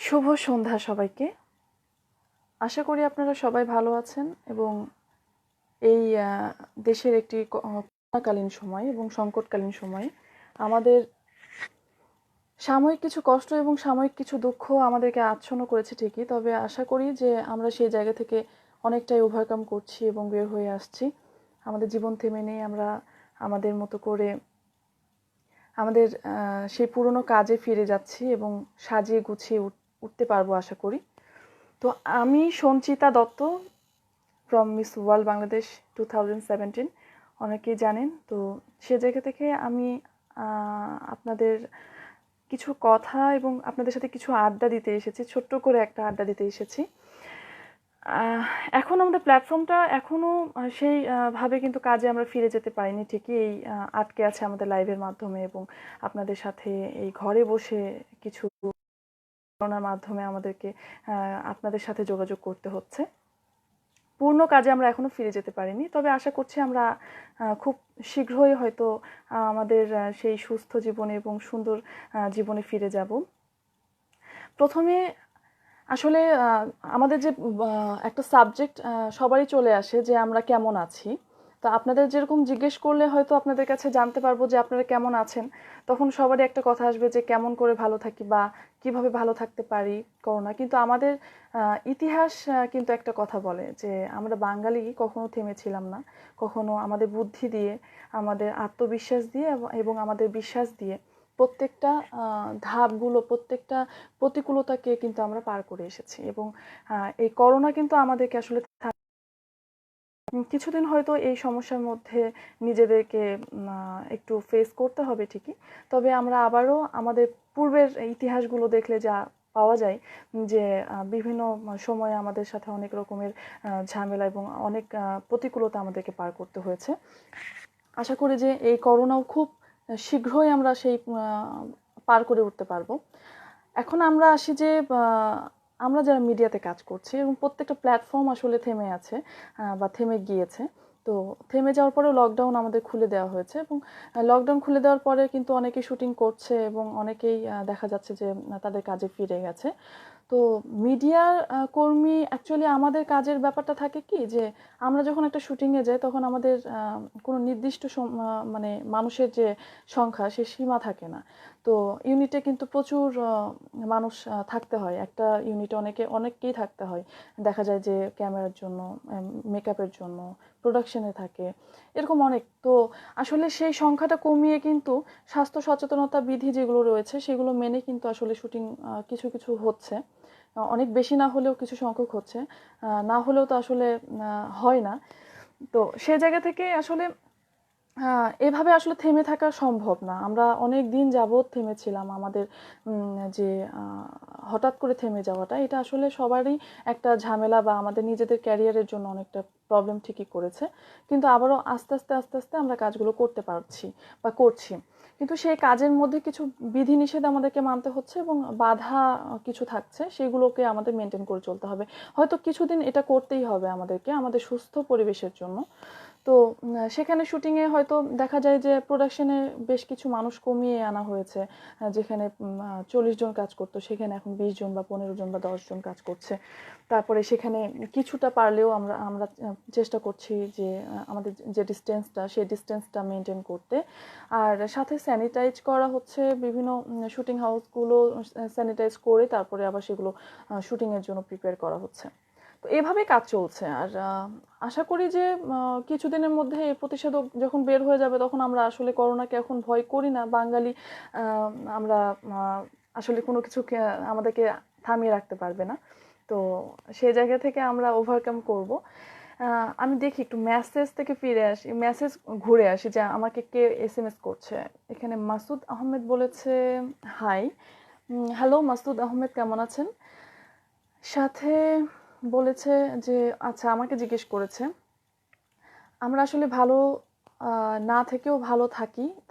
শুভ সন্ধ্যা সবাইকে। আশা করি আপনারা সবাই ভালো আছেন এবং এই দেশের একটি করোনাকালীন সময় এবং সংকটকালীন সময়ে আমাদের সাময়িক কিছু কষ্ট এবং সাময়িক কিছু দুঃখ আমাদেরকে আচ্ছন্ন করেছে ঠিকই, তবে আশা করি যে আমরা সেই জায়গা থেকে অনেকটাই ওভারকাম করছি এবং বের হয়ে আসছি। আমাদের জীবন থেমে নেই, আমরা আমাদের মতো করে আমাদের সেই পুরনো কাজে ফিরে যাচ্ছি এবং সাজিয়ে গুছিয়ে উঠতে পারবো আশা করি। তো আমি Sanchita Dutta from miss World Bangladesh 2017, অনেকেই জানেন। তো সে জায়গা থেকে আমি আপনাদের কিছু কথা এবং আপনাদের সাথে কিছু আড্ডা দিতে এসেছি, ছোট্ট করে একটা আড্ডা দিতে এসেছি। এখন আমাদের প্ল্যাটফর্মটা এখনও সেই ভাবে কিন্তু কাজে আমরা ফিরে যেতে পারিনি ঠিকই, এই আটকে আছে আমাদের লাইভের মাধ্যমে এবং আপনাদের সাথে এই ঘরে বসে কিছু করোনার মাধ্যমে আমাদেরকে আপনাদের সাথে যোগাযোগ করতে হচ্ছে। পূর্ণ কাজে আমরা এখনো ফিরে যেতে পারিনি, তবে আশা করছি আমরা খুব শীঘ্রই হয়তো আমাদের সেই সুস্থ জীবনে এবং সুন্দর জীবনে ফিরে যাব। প্রথমে আসলে আমাদের যে একটা সাবজেক্ট সবারই চলে আসে যে আমরা কেমন আছি। তো আপনাদের যেরকম জিজ্ঞেস করলে হয়তো আপনাদের কাছে জানতে পারবো যে আপনারা কেমন আছেন, তখন সবারই একটা কথা আসবে যে কেমন করে ভালো থাকি বা কিভাবে ভালো থাকতে পারি করোনা। কিন্তু আমাদের ইতিহাস কিন্তু একটা কথা বলে যে আমরা বাঙালি কখনো থেমেছিলাম না, কখনো আমাদের বুদ্ধি দিয়ে, আমাদের আত্মবিশ্বাস দিয়ে এবং আমাদের বিশ্বাস দিয়ে প্রত্যেকটা ধাপগুলো, প্রত্যেকটা প্রতিকূলতাকে কিন্তু আমরা পার করে এসেছি। এবং এই করোনা কিন্তু আমাদেরকে আসলে কিছুদিন হয়তো এই সমস্যার মধ্যে নিজেদেরকে একটু ফেস করতে হবে ঠিকই, তবে আমরা আবারও আমাদের পূর্বের ইতিহাসগুলো দেখলে যা পাওয়া যায় যে বিভিন্ন সময়ে আমাদের সাথে অনেক রকমের ঝামেলা এবং অনেক প্রতিকূলতা আমাদেরকে পার করতে হয়েছে। আশা করি যে এই করোনাও খুব শীঘ্রই আমরা সেই পার করে উঠতে পারবো। এখন আমরা আসি যে আমরা যারা মিডিয়াতে কাজ করছি এবং প্রত্যেকটা প্ল্যাটফর্ম আসলে থেমে আছে বা থেমে গিয়েছে। তো থেমে যাওয়ার পরেও লকডাউন আমাদের খুলে দেওয়া হয়েছে এবং লকডাউন খুলে দেওয়ার পরে কিন্তু অনেকেই শুটিং করছে এবং অনেকেই দেখা যাচ্ছে যে তাদের কাজে ফিরে গেছে। তো মিডিয়ার কর্মী অ্যাকচুয়ালি আমাদের কাজের ব্যাপারটা থাকে কি যে আমরা যখন একটা শুটিংয়ে যাই তখন আমাদের কোনো নির্দিষ্ট মানে মানুষের যে সংখ্যা সে সীমা থাকে না। তো ইউনিটে কিন্তু প্রচুর মানুষ থাকতে হয়, একটা ইউনিটে অনেককেই থাকতে হয়। দেখা যায় যে ক্যামেরার জন্য, মেকআপের জন্য, প্রোডাকশনে থাকে, এরকম অনেক। তো আসলে সেই সংখ্যাটা কমিয়ে কিন্তু স্বাস্থ্য সচেতনতা বিধি যেগুলো রয়েছে সেগুলো মেনে কিন্তু আসলে শুটিং কিছু কিছু হচ্ছে। অনেক বেশি না হলেও কিছু সংখ্যক হচ্ছে, না হলেও তো আসলে হয় না। তো সে জায়গা থেকে আসলে এভাবে আসলে থেমে থাকা সম্ভব না। আমরা অনেক দিন যাবৎ থেমেছিলাম। আমাদের যে হঠাৎ করে থেমে যাওয়াটা, এটা আসলে সবারই একটা ঝামেলা বা আমাদের নিজেদের ক্যারিয়ারের জন্য অনেকটা প্রবলেম ঠিকই করেছে। কিন্তু আবারও আস্তে আস্তে আস্তে আস্তে আমরা কাজগুলো করতে পারছি বা করছি। কিন্তু সেই কাজের মধ্যে কিছু বিধিনিষেধ আমাদেরকে মানতে হচ্ছে এবং বাধা কিছু থাকছে, সেগুলোকে আমাদের মেনটেন করে চলতে হবে। হয়তো কিছুদিন এটা করতেই হবে আমাদেরকে, আমাদের সুস্থ পরিবেশের জন্য। তো সেখানে শুটিংয়ে হয়তো দেখা যায় যে প্রোডাকশনে বেশ কিছু মানুষ কমিয়ে আনা হয়েছে। যেখানে 40 জন কাজ করতো সেখানে এখন 20 জন বা 15 জন বা 10 জন কাজ করছে। তারপরে সেখানে কিছুটা পারলেও আমরা আমরা চেষ্টা করছি যে আমাদের যে ডিস্টেন্সটা সেই ডিস্টেন্সটা মেনটেন করতে। আর সাথে স্যানিটাইজ করা হচ্ছে, বিভিন্ন শুটিং হাউসগুলো স্যানিটাইজ করে তারপরে আবার সেগুলো শুটিংয়ের জন্য প্রিপেয়ার করা হচ্ছে। তো এভাবেই কাজ চলছে। আর আশা করি যে কিছুদিনের মধ্যে এই প্রতিষেধক যখন বের হয়ে যাবে তখন আমরা আসলে করোনাকে এখন ভয় করি না বাঙালি। আমরা আসলে কোনো কিছুকে আমাদেরকে থামিয়ে রাখতে পারবে না। তো সেই জায়গা থেকে আমরা ওভারকাম করব। আমি দেখি একটু মেসেজ থেকে ফিরে আসি, মেসেজ ঘুরে আসি যে আমাকে কে এসএমএস করছে। এখানে মাসুদ আহমেদ বলেছে হাই। হ্যালো মাসুদ আহমেদ, কেমন আছেন? সাথে বলেছে যে আচ্ছা, আমাকে জিজ্ঞেস করেছে আমরা আসলে ভালো না থেকেও ভালো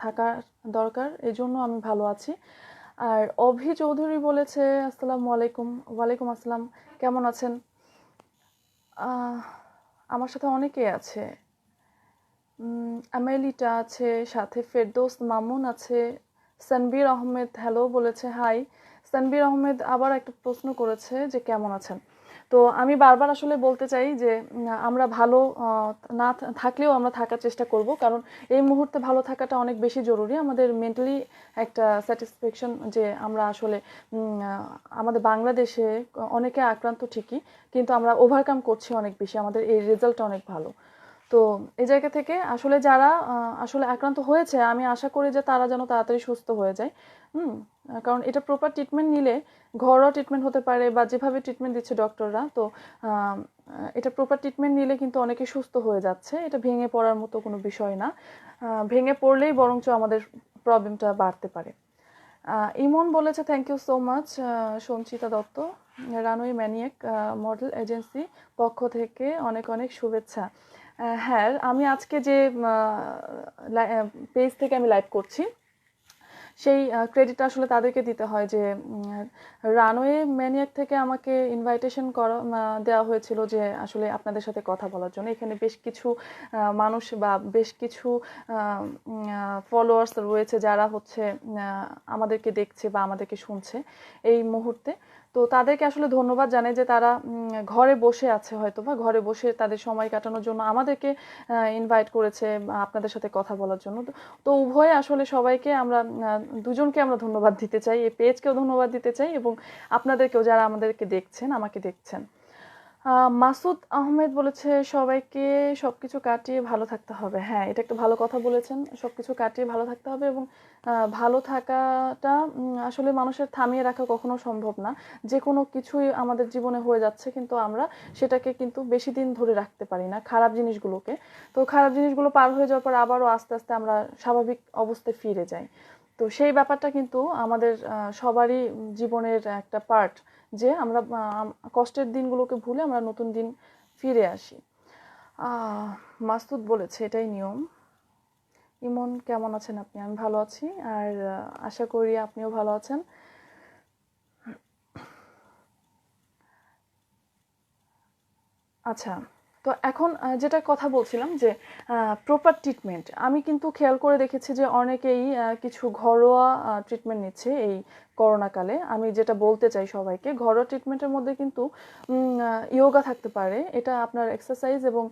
থাকার দরকার, এই জন্য আমি ভালো আছি। আর অভি চৌধুরী বলেছে আসসালামু আলাইকুম। ওয়ালাইকুম আসসালাম, কেমন আছেন? আমার সাথে অনেকেই আছে, আমেলিটা আছে, সাথে ফেরদৌস মামুন আছে, সানবীর আহমেদ হ্যালো বলেছে হাই। সানবীর আহমেদ আবার একটা প্রশ্ন করেছে যে কেমন আছেন। তো আমি বারবার আসলে বলতে চাই যে আমরা ভালো না থাকলেও আমরা থাকার চেষ্টা করব, কারণ এই মুহূর্তে ভালো থাকাটা অনেক বেশি জরুরি। আমাদের মেন্টালি একটা স্যাটিসফ্যাকশন যে আমরা আসলে আমাদের বাংলাদেশে অনেকে আক্রান্ত ঠিকই, কিন্তু আমরা ওভারকাম করছি অনেক বেশি, আমাদের এই রেজাল্টটা অনেক ভালো। তো এই জায়গা থেকে আসলে যারা আসলে আক্রান্ত হয়েছে, আমি আশা করি যে তারা যেন তাড়াতাড়ি সুস্থ হয়ে যায়। কারণ এটা প্রপার ট্রিটমেন্ট নিলে, ঘরোয়া ট্রিটমেন্ট হতে পারে বা যেভাবে ট্রিটমেন্ট দিচ্ছে ডক্টররা, তো এটা প্রপার ট্রিটমেন্ট নিলে কিন্তু অনেকে সুস্থ হয়ে যাচ্ছে। এটা ভেঙে পড়ার মতো কোনো বিষয় না, ভেঙে পড়লেই বরঞ্চ আমাদের প্রবলেমটা বাড়তে পারে। ইমন বলেছে thank you so much Sanchita Dutta, runway maniac model agency পক্ষ থেকে অনেক অনেক শুভেচ্ছা। হ্যাঁ, আমি আজকে যে পেজ থেকে আমি লাইভ করছি, সেই ক্রেডিটটা আসলে তাদেরকে দিতে হয় যে রানওয়ে ম্যানিয়াক থেকে আমাকে ইনভাইটেশন দেওয়া হয়েছিল যে আসলে আপনাদের সাথে কথা বলার জন্য। এখানে বেশ কিছু মানুষ বা বেশ কিছু ফলোয়ার্স রয়েছে যারা হচ্ছে আমাদেরকে দেখছে বা আমাদেরকে শুনছে এই মুহূর্তে। তো তাদেরকে আসলে ধন্যবাদ জানাই যে তারা ঘরে বসে আছে, হয়তো বা ঘরে বসে তাদের সময় কাটানোর জন্য আমাদেরকে ইনভাইট করেছে আপনাদের সাথে কথা বলার জন্য। তো উভয়ে আসলে সবাইকে আমরা দুজনকে আমরা ধন্যবাদ দিতে চাই, এই পেজকেও ধন্যবাদ দিতে চাই এবং আপনাদেরকেও যারা আমাদেরকে দেখছেন, আমাকে দেখছেন। মাসুদ আহমেদ বলেছে সবাইকে সবকিছু কাটিয়ে ভালো থাকতে হবে। হ্যাঁ, এটা একটা ভালো কথা বলেছেন, সবকিছু কাটিয়ে ভালো থাকতে হবে এবং ভালো থাকাটা আসলে মানুষের থামিয়ে রাখা কখনো সম্ভব না। যে কোনো কিছুই আমাদের জীবনে হয়ে যাচ্ছে, কিন্তু আমরা সেটাকে কিন্তু বেশি দিন ধরে রাখতে পারি না, খারাপ জিনিসগুলোকে। তো খারাপ জিনিসগুলো পার হয়ে যাওয়ার পর আবারও আস্তে আস্তে আমরা স্বাভাবিক অবস্থায় ফিরে যাই। তো সেই ব্যাপারটা কিন্তু আমাদের সবারই জীবনের একটা পার্ট, যে আমরা কষ্টের দিনগুলোকে ভুলে আমরা নতুন দিন ফিরে আসি। মাসুদ বলেছে এটাই নিয়ম। ইমন কেমন আছেন আপনি? আমি ভালো আছি, আর আশা করি আপনিও ভালো আছেন। আচ্ছা, তো এখন যেটা কথা বলছিলাম যে প্রপার ট্রিটমেন্ট, আমি কিন্তু খেয়াল করে দেখেছি যে অনেকেই কিছু ঘরোয়া ট্রিটমেন্ট নিচ্ছে এই করোনাকালে। আমি যেটা বলতে চাই সবাইকে, ঘরোয়া ট্রিটমেন্টের মধ্যে কিন্তু ইয়োগা থাকতে পারে, এটা আপনার এক্সারসাইজ এবং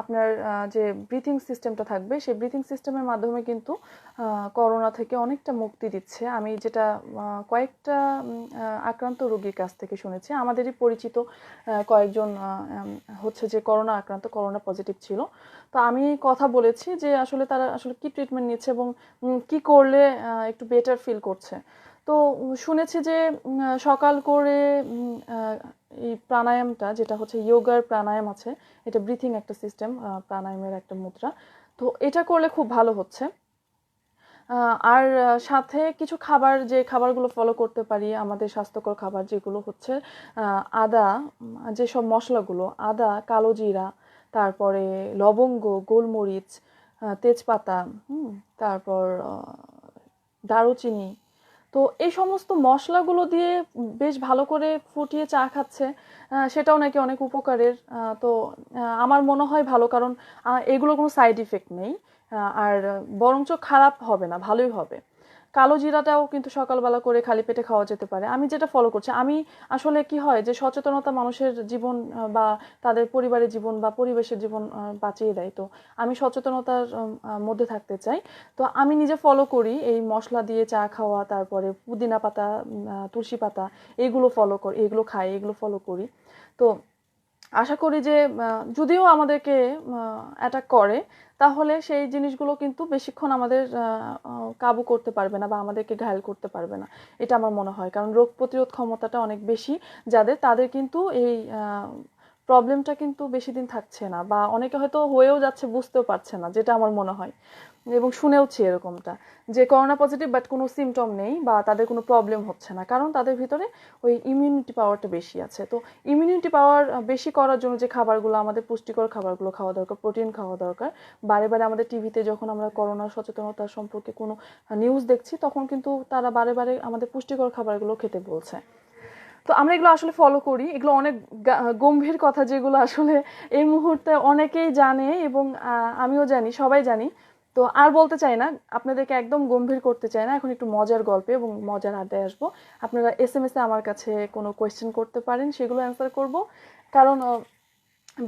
আপনার যে ব্রিথিং সিস্টেমটা থাকবে, সেই ব্রিথিং সিস্টেমের মাধ্যমে কিন্তু করোনা থেকে অনেকটা মুক্তি দিচ্ছে। আমি যেটা কয়েকটা আক্রান্ত রোগীর কাছ থেকে শুনেছি, আমাদেরই পরিচিত কয়েকজন হচ্ছে যে করোনা আক্রান্ত, করোনা পজিটিভ ছিল। তো আমি কথা বলেছি যে আসলে তারা আসলে কি ট্রিটমেন্ট নিচ্ছে এবং কি করলে একটু বেটার ফিল করছে। তো শুনেছি যে সকাল করে এই প্রাণায়ামটা, যেটা হচ্ছে যোগার প্রাণায়াম আছে, এটা ব্রিথিং একটা সিস্টেম, প্রাণায়ামের একটা মুদ্রা, তো এটা করলে খুব ভালো হচ্ছে। আর সাথে কিছু খাবার, যে খাবারগুলো ফলো করতে পারি, আমাদের স্বাস্থ্যকর খাবার যেগুলো হচ্ছে আদা, যেসব মশলাগুলো, আদা, কালো জিরা, তারপরে লবঙ্গ, গোলমরিচ, তেজপাতা, তারপর দারুচিনি, তো এই সমস্ত মশলাগুলো দিয়ে বেশ ভালো করে ফুটিয়ে চা খাচ্ছে, সেটাও নাকি অনেক উপকারের। তো আমার মনে হয় ভালো, কারণ এগুলো কোনো সাইড ইফেক্ট নেই, আর বরঞ্চ খারাপ হবে না, ভালোই হবে। কালো জিরাটাও কিন্তু সকালবেলা করে খালি পেটে খাওয়া যেতে পারে। আমি যেটা ফলো করছি, আমি আসলে কি হয় যে সচেতনতা মানুষের জীবন বা তাদের পরিবারের জীবন বা পরিবেশের জীবন বাঁচিয়ে দেয়। তো আমি সচেতনতার মধ্যে থাকতে চাই। তো আমি নিজে ফলো করি এই মশলা দিয়ে চা খাওয়া, তারপরে পুদিনা পাতা, তুলসী পাতা, এগুলো ফলো করি, এগুলো খাই, এগুলো ফলো করি। তো আশা করি যে যদিও আমাদেরকে অ্যাটাক করে, তাহলে সেই জিনিসগুলো কিন্তু বেশিক্ষণ আমাদের কাবু করতে পারবে না বা আমাদেরকে ঘায়েল করতে পারবে না, এটা আমার মনে হয়। কারণ রোগ প্রতিরোধ ক্ষমতাটা অনেক বেশি যাদের, তাদের কিন্তু এই প্রবলেমটা কিন্তু বেশি দিন থাকছে না, বা অনেকে হয়তো হয়েও যাচ্ছে বুঝতেও পারছে না, যেটা আমার মনে হয় এবং শুনেওছি এরকমটা, যে করোনা পজিটিভ বাট কোনো সিমটম নেই বা তাদের কোনো প্রবলেম হচ্ছে না, কারণ তাদের ভিতরে ওই ইমিউনিটি পাওয়ারটা বেশি আছে। তো ইমিউনিটি পাওয়ার বেশি করার জন্য যে খাবারগুলো, আমাদের পুষ্টিকর খাবারগুলো খাওয়া দরকার, প্রোটিন খাওয়া দরকার। বারে বারে আমাদের টিভিতে যখন আমরা করোনা সচেতনতা সম্পর্কে কোনো নিউজ দেখছি, তখন কিন্তু তারা বারে বারে আমাদের পুষ্টিকর খাবারগুলো খেতে বলছে। তো আমরা এগুলো আসলে ফলো করি, এগুলো অনেক গম্ভীর কথা, যেগুলো আসলে এই মুহূর্তে অনেকেই জানে এবং আমিও জানি, সবাই জানি। তো আর বলতে চাই না, আপনাদেরকে একদম গম্ভীর করতে চাই না, এখন একটু মজার গল্পে এবং মজার আড্ডায় আসবো। আপনারা SMS-এ আমার কাছে কোনো কোয়েশ্চেন করতে পারেন, সেগুলো অ্যান্সার করব। কারণ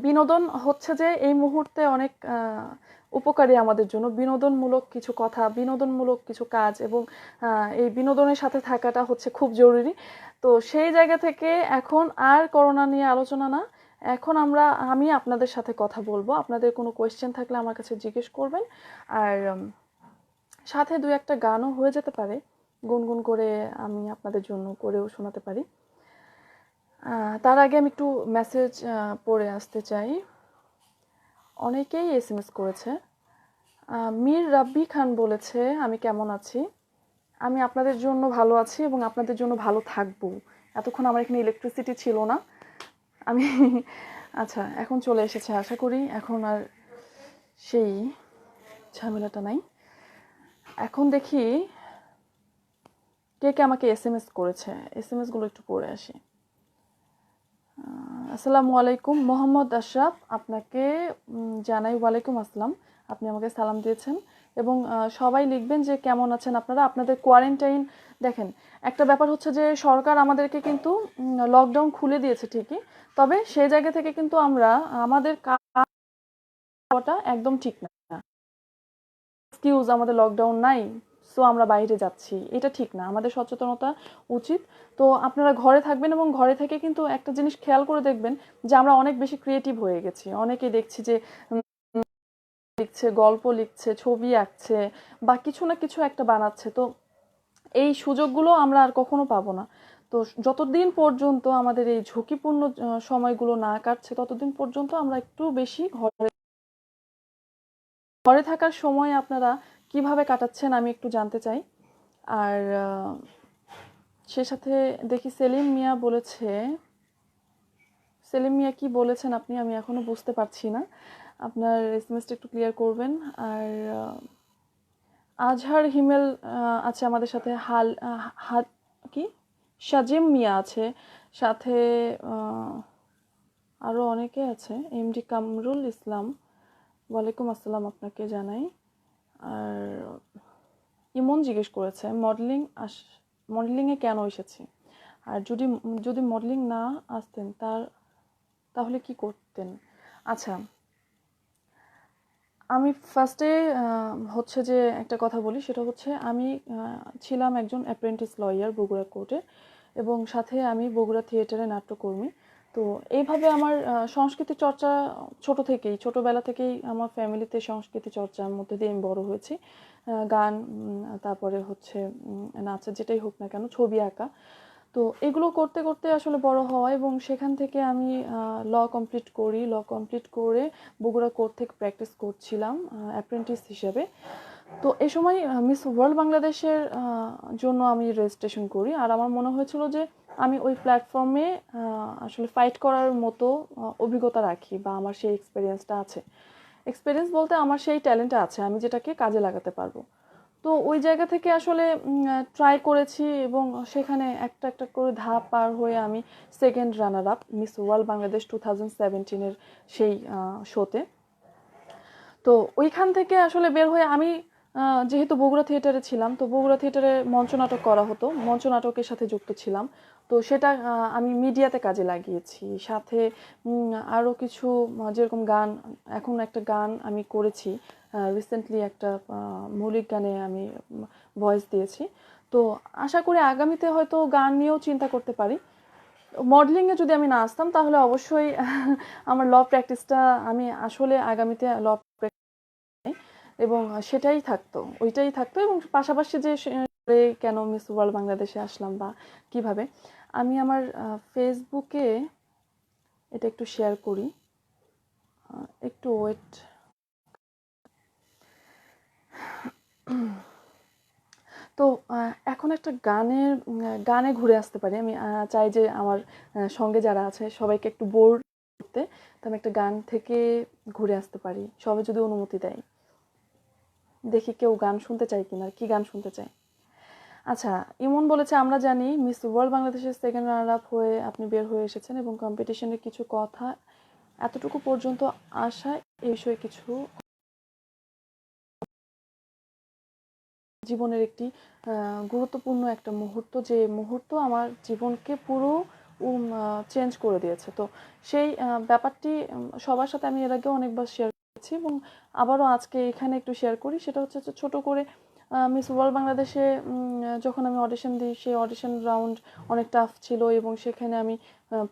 বিনোদন হচ্ছে যে এই মুহূর্তে অনেক উপকারী আমাদের জন্য, বিনোদনমূলক কিছু কথা, বিনোদনমূলক কিছু কাজ এবং এই বিনোদনের সাথে থাকাটা হচ্ছে খুব জরুরি। তো সেই জায়গা থেকে এখন আর করোনা নিয়ে আলোচনা না, এখন আমি আপনাদের সাথে কথা বলবো। আপনাদের কোনো কোয়েশ্চেন থাকলে আমার কাছে জিজ্ঞেস করবেন, আর সাথে দু একটা গানও হয়ে যেতে পারে, গুনগুন করে আমি আপনাদের জন্য করেও শোনাতে পারি। তার আগে আমি একটু মেসেজ পড়ে আসতে চাই। অনেকেই SMS করেছে। মীর রাব্বি খান বলেছে, আমি কেমন আছি? আমি আপনাদের জন্য ভালো আছি এবং আপনাদের জন্য ভালো থাকবো। এতক্ষণ আমার এখানে ইলেকট্রিসিটি ছিল না, আমি আচ্ছা এখন চলে এসেছে, আশা করি এখন আর সেই ঝামেলাটা নাই। এখন দেখি কে কে আমাকে SMS করেছে, SMS-গুলো একটু পড়ে আসি। আসসালামু আলাইকুম, মোহাম্মদ আশরাফ, আপনাকে জানাই ওয়ালাইকুম আসসালাম। আপনি আমাকে সালাম দিয়েছেন এবং সবাই লিখবেন যে কেমন আছেন আপনারা। আপনাদের কোয়ারেন্টাইন, দেখেন একটা ব্যাপার হচ্ছে যে সরকার আমাদেরকে কিন্তু লকডাউন খুলে দিয়েছে ঠিকই, তবে সেই জায়গা থেকে কিন্তু আমাদের কাজটা একদম ঠিক না। এক্সকিউজ আমাদের লকডাউন নাই, সো আমরা বাইরে যাচ্ছি, এটা ঠিক না, আমাদের সচেতনতা উচিত। তো আপনারা ঘরে থাকবেন এবং ঘরে থেকে কিন্তু একটা জিনিস খেয়াল করে দেখবেন যে আমরা অনেক বেশি ক্রিয়েটিভ হয়ে গেছি। অনেকে দেখছি যে লিখছে, গল্প লিখছে, ছবি আঁকছে বা কিছু না কিছু একটা বানাচ্ছে। তো এই সুযোগগুলো আমরা আর কখনো পাবো না। তো যতদিন পর্যন্ত আমাদের এই ঝুঁকিপূর্ণ সময়গুলো না কাটছে, ততদিন পর্যন্ত আমরা একটু বেশি ঘরে থাকার সময় আপনারা কিভাবে কাটাচ্ছেন আমি একটু জানতে চাই। আর সে সাথে দেখি সেলিম মিয়া বলেছে, সেলিম মিয়া কি বলেছেন আপনি, আমি এখনো বুঝতে পারছি না, আপনার SMS-টা একটু ক্লিয়ার করবেন। আর আজহার হিমেল আছে আমাদের সাথে, কি সাজিম মিয়া আছে সাথে, আরও অনেকে আছে, MD কামরুল ইসলাম, ওয়ালাইকুম আসসালাম আপনাকে জানাই। আর ইমন জিজ্ঞেস করেছে মডেলিংয়ে কেন এসেছি, আর যদি যদি মডেলিং না আসতেন তাহলে কি করতেন। আচ্ছা, আমি ফার্স্টে হচ্ছে যে একটা কথা বলি, সেটা হচ্ছে আমি ছিলাম একজন অ্যাপ্রেন্টিস লয়ার বগুড়া কোর্টে, এবং সাথে আমি বগুড়া থিয়েটারে নাট্যকর্মী। তো এইভাবে আমার সংস্কৃতি চর্চা ছোটোবেলা থেকেই আমার ফ্যামিলিতে সংস্কৃতি চর্চার মধ্যে দিয়ে আমি বড় হয়েছি। গান, তারপরে হচ্ছে নাচ, যেটাই হোক না কেন, ছবি আঁকা। তো এগুলো করতে করতে আসলে বড় হওয়া, এবং সেখান থেকে আমি ল কমপ্লিট করে বগুড়া কোর্ট থেকে প্র্যাকটিস করছিলাম অ্যাপ্রেন্টিস হিসেবে। তো এই সময় মিস ওয়ার্ল্ড বাংলাদেশের জন্য আমি রেজিস্ট্রেশন করি, আর আমার মনে হয়েছিল যে আমি ওই প্ল্যাটফর্মে আসলে ফাইট করার মতো অভিজ্ঞতা রাখি, বা আমার সেই এক্সপিরিয়েন্সটা আছে। এক্সপিরিয়েন্স বলতে আমার সেই ট্যালেন্টটা আছে, আমি যেটাকে কাজে লাগাতে পারবো। তো ওই জায়গা থেকে আসলে ট্রাই করেছি, এবং সেখানে একটা একটা করে ধাপ পার হয়ে আমি second runner up Miss World Bangladesh 2017-এর সেই শোতে। তো ওইখান থেকে আসলে বের হয়ে আমি যেহেতু বগুড়া থিয়েটারে ছিলাম, তো বগুড়া থিয়েটারে মঞ্চনাটক করা হতো, মঞ্চনাটকের সাথে যুক্ত ছিলাম। তো সেটা আমি মিডিয়াতে কাজে লাগিয়েছি, সাথে আরও কিছু যেরকম গান, এখন একটা গান আমি করেছি রিসেন্টলি, একটা মৌলিক গানে আমি ভয়েস দিয়েছি। তো আশা করি আগামীতে হয়তো গান নিয়েও চিন্তা করতে পারি। মডেলিংয়ে যদি আমি না আসতাম তাহলে অবশ্যই আমার ল প্র্যাকটিসটা আমি আসলে আগামীতে এবং ওইটাই থাকতো, এবং পাশাপাশি যে কেন মিস ওয়ার্ল্ড বাংলাদেশে আসলাম বা কিভাবে, আমি আমার ফেসবুকে এটা একটু শেয়ার করি, একটু ওয়েট। তো এখন একটা গানে ঘুরে আসতে পারি। আমি চাই যে আমার সঙ্গে যারা আছে সবাইকে একটু বোর করতে, তো আমি একটা গান থেকে ঘুরে আসতে পারি, সবাই যদি অনুমতি দেয়। দেখি কেউ গান শুনতে চায় কিনা, কি গান শুনতে চায়। আচ্ছা, ইমন বলেছে, আমরা জানি মিস ওয়ার্ল্ড বাংলাদেশের সেকেন্ড রানার আপ হয়ে আপনি বের হয়ে এসেছেন এবং কম্পিটিশনের কিছু কথা, এতটুকু পর্যন্ত আসা এই বিষয়ে কিছু জীবনের একটি গুরুত্বপূর্ণ একটা মুহূর্ত, যে মুহূর্ত আমার জীবনকে পুরো চেঞ্জ করে দিয়েছে। তো সেই ব্যাপারটি সবার সাথে আমি এর আগেও অনেকবার শেয়ার করেছি এবং আবারও আজকে এখানে একটু শেয়ার করি। সেটা হচ্ছে যে ছোট করে মিস ওয়ার্ল্ড বাংলাদেশে যখন আমি অডিশন দিই, সেই অডিশন রাউন্ড অনেক টাফ ছিল এবং সেখানে আমি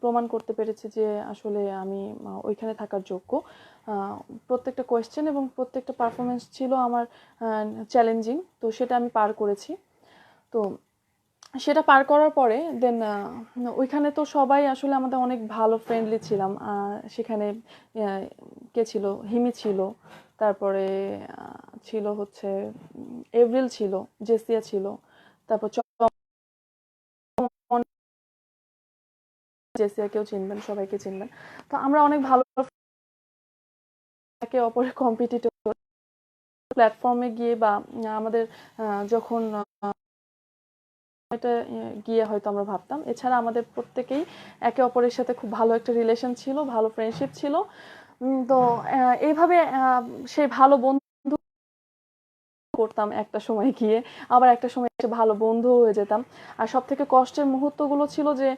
প্রমাণ করতে পেরেছি যে আসলে আমি ওইখানে থাকার যোগ্য। প্রত্যেকটা কোয়েশ্চেন এবং প্রত্যেকটা পারফরমেন্স ছিল আমার চ্যালেঞ্জিং, তো সেটা আমি পার করেছি। তো সেটা পার করার পরে দেন ওইখানে তো সবাই আসলে আমাদের অনেক ভালো ফ্রেন্ডলি ছিলাম। সেখানে কে ছিল, হিমি ছিল, তারপরে ছিল হচ্ছে এভরিল ছিল, জেসিয়া ছিল, তারপর জেসিয়া কেউ চিনবেন, সবাইকে চিনবেন। তো আমরা অনেক ভালো একে অপরের কম্পিটিটর প্ল্যাটফর্মে গিয়ে বা আমাদের যখন এটা গিয়ে হয়তো আমরা ভাবতাম। এছাড়া আমাদের প্রত্যেকেই একে অপরের সাথে খুব ভালো একটা রিলেশন ছিল, ভালো ফ্রেন্ডশিপ ছিল। তো এইভাবে সেই ভালো বন্ধু করতাম একটা সময় গিয়ে, আবার একটা সময় এসে ভালো বন্ধু হয়ে যেতাম। আর সব থেকে কষ্টের মুহূর্তগুলো ছিল যে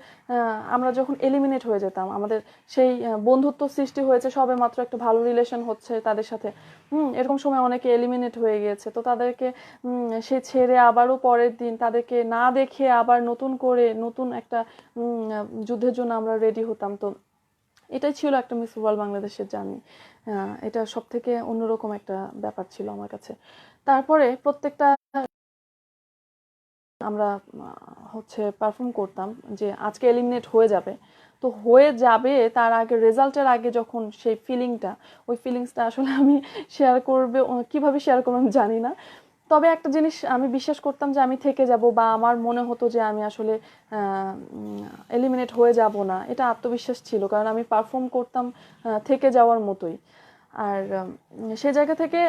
আমরা যখন এলিমিনেট হয়ে যেতাম, আমাদের সেই বন্ধুত্ব সৃষ্টি হয়েছে সবে মাত্র, একটা ভালো রিলেশন হচ্ছে তাদের সাথে, এরকম সময় অনেকে এলিমিনেট হয়ে গিয়েছে। তো তাদেরকে সে ছেড়ে আবারও পরের দিন তাদেরকে না দেখে আবার নতুন করে নতুন একটা যুদ্ধের জন্য আমরা রেডি হতাম। তো এটাই ছিল একটা মিস ওয়ার্ল্ড বাংলাদেশের জার্নি। এটা সব থেকে অন্যরকম একটা ব্যাপার ছিল আমার কাছে। তারপরে প্রত্যেকটা আমরা হচ্ছে পারফর্ম করতাম যে আজকে এলিমিনেট হয়ে যাবে, তো হয়ে যাবে তার আগে, রেজাল্টের আগে যখন সেই ফিলিংটা, ওই ফিলিংসটা আসলে আমি শেয়ার করবে কিভাবে শেয়ার করবো আমি জানি না। তবে একটা জিনিস আমি বিশ্বাস করতাম যে আমি থেকে যাব, বা আমার মনে হতো যে আমি আসলে এলিমিনেট হয়ে যাব না। এটা আত্মবিশ্বাস ছিল, কারণ আমি পারফর্ম করতাম থেকে যাওয়ার মতোই। আর সে জায়গা থেকে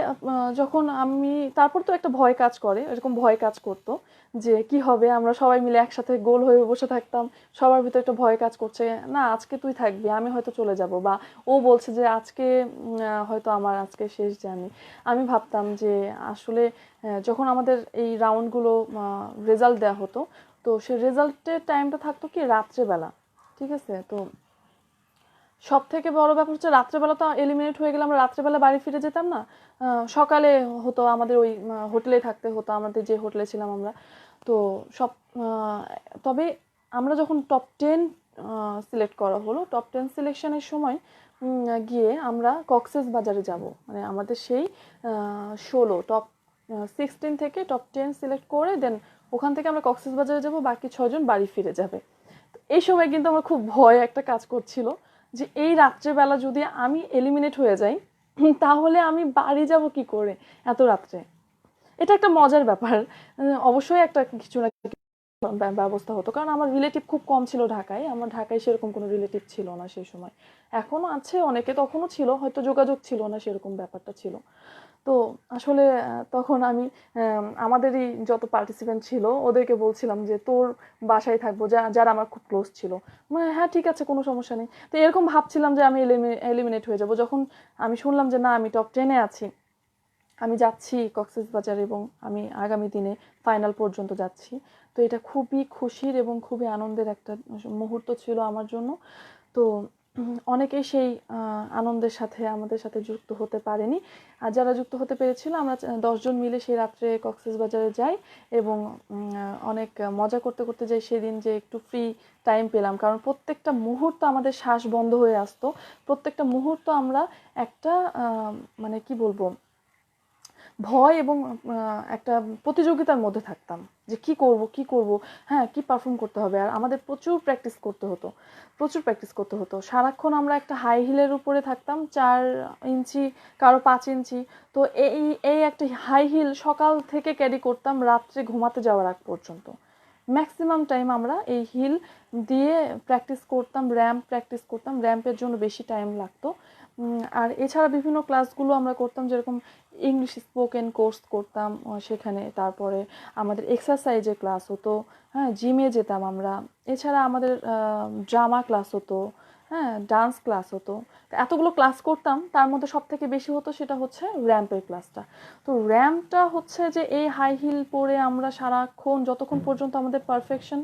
যখন আমি, তারপর তো একটা ভয় কাজ করে, এরকম ভয় কাজ করতো যে কি হবে, আমরা সবাই মিলে একসাথে গোল হয়ে বসে থাকতাম, সবার ভিতরে একটা ভয় কাজ করছে, না আজকে তুই থাকবি, আমি হয়তো চলে যাব, বা ও বলছে যে আজকে হয়তো আমার আজকে শেষ জার্নি। আমি ভাবতাম যে আসলে যখন আমাদের এই রাউন্ডগুলো রেজাল্ট দেওয়া হতো, তো সে রেজাল্টের টাইমটা থাকতো কি রাত্রেবেলা, ঠিক আছে। তো সব থেকে বড় ব্যাপার হচ্ছে রাত্রেবেলা তো এলিমিনেট হয়ে গেলে আমরা রাত্রেবেলা বাড়ি ফিরে যেতাম না, সকালে হতো আমাদের ওই হোটেলে থাকতে হতো, আমাদের যে হোটেলে ছিলাম আমরা। তো সব তবে আমরা যখন টপ 10 সিলেক্ট করা হলো, টপ 10 সিলেকশনের সময় গিয়ে আমরা কক্সেস বাজারে যাব, মানে আমাদের সেই 16 টপ 16 থেকে টপ 10 সিলেক্ট করে দেন ওখান থেকে আমরা কক্সেস বাজারে যাব, বাকি 6জন বাড়ি ফিরে যাবে। এই সময় কিন্তু আমার খুব ভয় একটা কাজ করছিল যে এই রাত্রেবেলা যদি আমি এলিমিনেট হয়ে যাই, তাহলে আমি বাড়ি যাব কি করে এত রাত্রে। এটা একটা মজার ব্যাপার, অবশ্যই একটা কিছু না ব্যবস্থা হতো, কারণ আমার রিলেটিভ খুব কম ছিল ঢাকায়, আমার ঢাকায় সেরকম কোনো রিলেটিভ ছিল না সেই সময়। এখনো আছে অনেকে, তখনও ছিল, হয়তো যোগাযোগ ছিল না, সেরকম ব্যাপারটা ছিল। তো আসলে তখন আমি আমাদেরই যত পার্টিসিপেন্ট ছিল ওদেরকে বলছিলাম যে তোর বাসায় থাকবো, যারা আমার খুব ক্লোজ ছিল, মানে হ্যাঁ ঠিক আছে কোনো সমস্যা নেই। তো এরকম ভাবছিলাম যে আমি এলিমিনেট হয়ে যাব, যখন আমি শুনলাম যে না আমি টপ 10-এ আছি, আমি যাচ্ছি কক্সবাজার এবং আমি আগামী দিনে ফাইনাল পর্যন্ত যাচ্ছি। তো এটা খুবই খুশির এবং খুবই আনন্দের একটা মুহূর্ত ছিল আমার জন্য। তো অনেকেই সেই আনন্দের সাথে আমাদের সাথে যুক্ত হতে পারেনি, আর যারা যুক্ত হতে পেরেছিল আমরা 10 জন মিলে সেই রাত্রে কক্সবাজারে যাই এবং অনেক মজা করতে করতে যাই সেদিন, যে একটু ফ্রি টাইম পেলাম, কারণ প্রত্যেকটা মুহূর্ত আমাদের শ্বাস বন্ধ হয়ে আসতো, প্রত্যেকটা মুহূর্ত আমরা একটা মানে কি বলবো, ভয় এবং একটা প্রতিযোগিতার মধ্যে থাকতাম যে কি করব কি করব, হ্যাঁ কি পারফর্ম করতে হবে। আর আমাদের প্রচুর প্র্যাকটিস করতে হতো, প্রচুর প্র্যাকটিস করতে হতো সারাক্ষণ। আমরা একটা হাই হিলের উপরে থাকতাম, 4 ইঞ্চি, কারো 5 ইঞ্চি। তো এই এই একটা হাই হিল সকাল থেকে ক্যারি করতাম রাত্রে ঘুমাতে যাওয়ার আগ পর্যন্ত। ম্যাক্সিমাম টাইম আমরা এই হিল দিয়ে প্র্যাকটিস করতাম, র্যাম্প প্র্যাকটিস করতাম, র্যাম্পের জন্য বেশি টাইম লাগতো। আর এছাড়া বিভিন্ন ক্লাসগুলো আমরা করতাম, যেরকম ইংলিশ স্পোকেন কোর্স করতাম সেখানে, তারপরে আমাদের এক্সারসাইজের ক্লাস হতো, হ্যাঁ জিমে যেতাম আমরা, এছাড়া আমাদের ড্রামা ক্লাস হতো, হ্যাঁ, ডান্স ক্লাস হতো। এতগুলো ক্লাস করতাম, তার মধ্যে সব থেকে বেশি হতো সেটা হচ্ছে র্যাম্পের ক্লাসটা। তো র্যাম্পটা হচ্ছে যে এই হাই হিল পরে আমরা সারাক্ষণ যতক্ষণ পর্যন্ত আমাদের পারফেকশন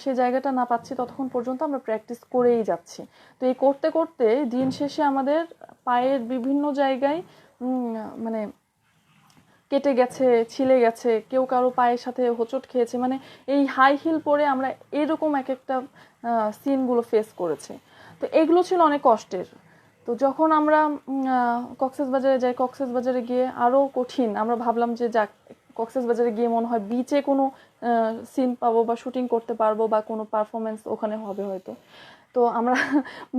সেই জায়গাটা না পাচ্ছি ততক্ষণ পর্যন্ত আমরা প্র্যাকটিস করেই যাচ্ছি। তো এই করতে করতে দিন শেষে আমাদের পায়ের বিভিন্ন জায়গায় মানে কেটে গেছে, ছিলে গেছে, কেউ কারো পায়ের সাথে হোঁচট খেয়েছে, মানে এই হাই হিল পরে আমরা এরকম এক একটা সিনগুলো ফেস করেছি। তো এগুলো ছিল অনেক কষ্টের। তো যখন আমরা কক্সবাজারে যাই, কক্সবাজারে গিয়ে আরও কঠিন, আমরা ভাবলাম যে যাক কক্সবাজারে গিয়ে মনে হয় বিচে কোনো সিন পাবো বা শুটিং করতে পারবো বা কোনো পারফরমেন্স ওখানে হবে হয়তো। তো আমরা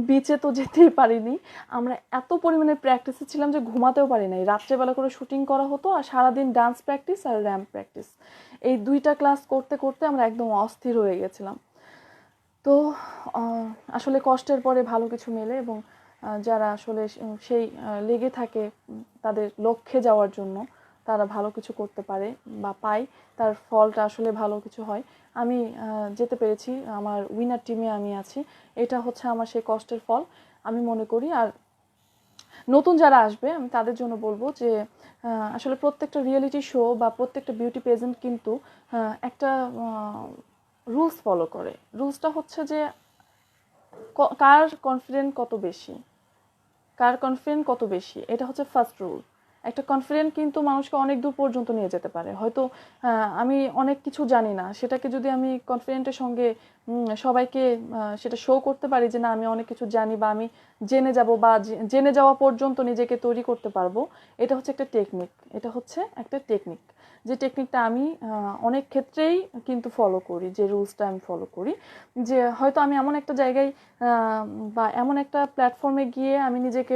বিচে তো যেতেই পারিনি, আমরা এত পরিমাণে প্র্যাকটিসে ছিলাম যে ঘুমাতেও পারি নাই। রাত্রেবেলা করে শুটিং করা হতো আর সারাদিন ডান্স প্র্যাকটিস আর র্যাম্প প্র্যাকটিস, এই দুইটা ক্লাস করতে করতে আমরা একদম অস্থির হয়ে গেছিলাম। তো আসলে কষ্টের পরে ভালো কিছু মেলে, এবং যারা আসলে সেই লেগে থাকে তাদের লক্ষ্যে যাওয়ার জন্য, তারা ভালো কিছু করতে পারে বা পায়, তার ফলটা আসলে ভালো কিছু হয়। আমি যেতে পেরেছি, আমার উইনার টিমে আমি আছি, এটা হচ্ছে আমার সেই কষ্টের ফল আমি মনে করি। আর নতুন যারা আসবে আমি তাদের জন্য বলবো যে আসলে প্রত্যেকটা রিয়েলিটি শো বা প্রত্যেকটা বিউটি পেজেন্ট কিন্তু একটা রুলস ফলো করে। রুলসটা হচ্ছে যে কার কনফিডেন্ট কত বেশি, কার কনফিডেন্ট কত বেশি, এটা হচ্ছে ফার্স্ট রুল। একটা কনফিডেন্ট কিন্তু মানুষকে অনেক দূর পর্যন্ত নিয়ে যেতে পারে। হয়তো আমি অনেক কিছু জানি না, সেটাকে যদি আমি কনফিডেন্টের সঙ্গে সবাইকে সেটা শো করতে পারি যে না আমি অনেক কিছু জানি বা আমি জেনে যাব বা জেনে যাওয়া পর্যন্ত নিজেকে তৈরি করতে পারবো, এটা হচ্ছে একটা টেকনিক। এটা হচ্ছে একটা টেকনিক, যে টেকনিকটা আমি অনেক ক্ষেত্রেই কিন্তু ফলো করি, যে রুলসটা আমি ফলো করি। যে হয়তো আমি এমন একটা জায়গায় বা এমন একটা প্ল্যাটফর্মে গিয়ে আমি নিজেকে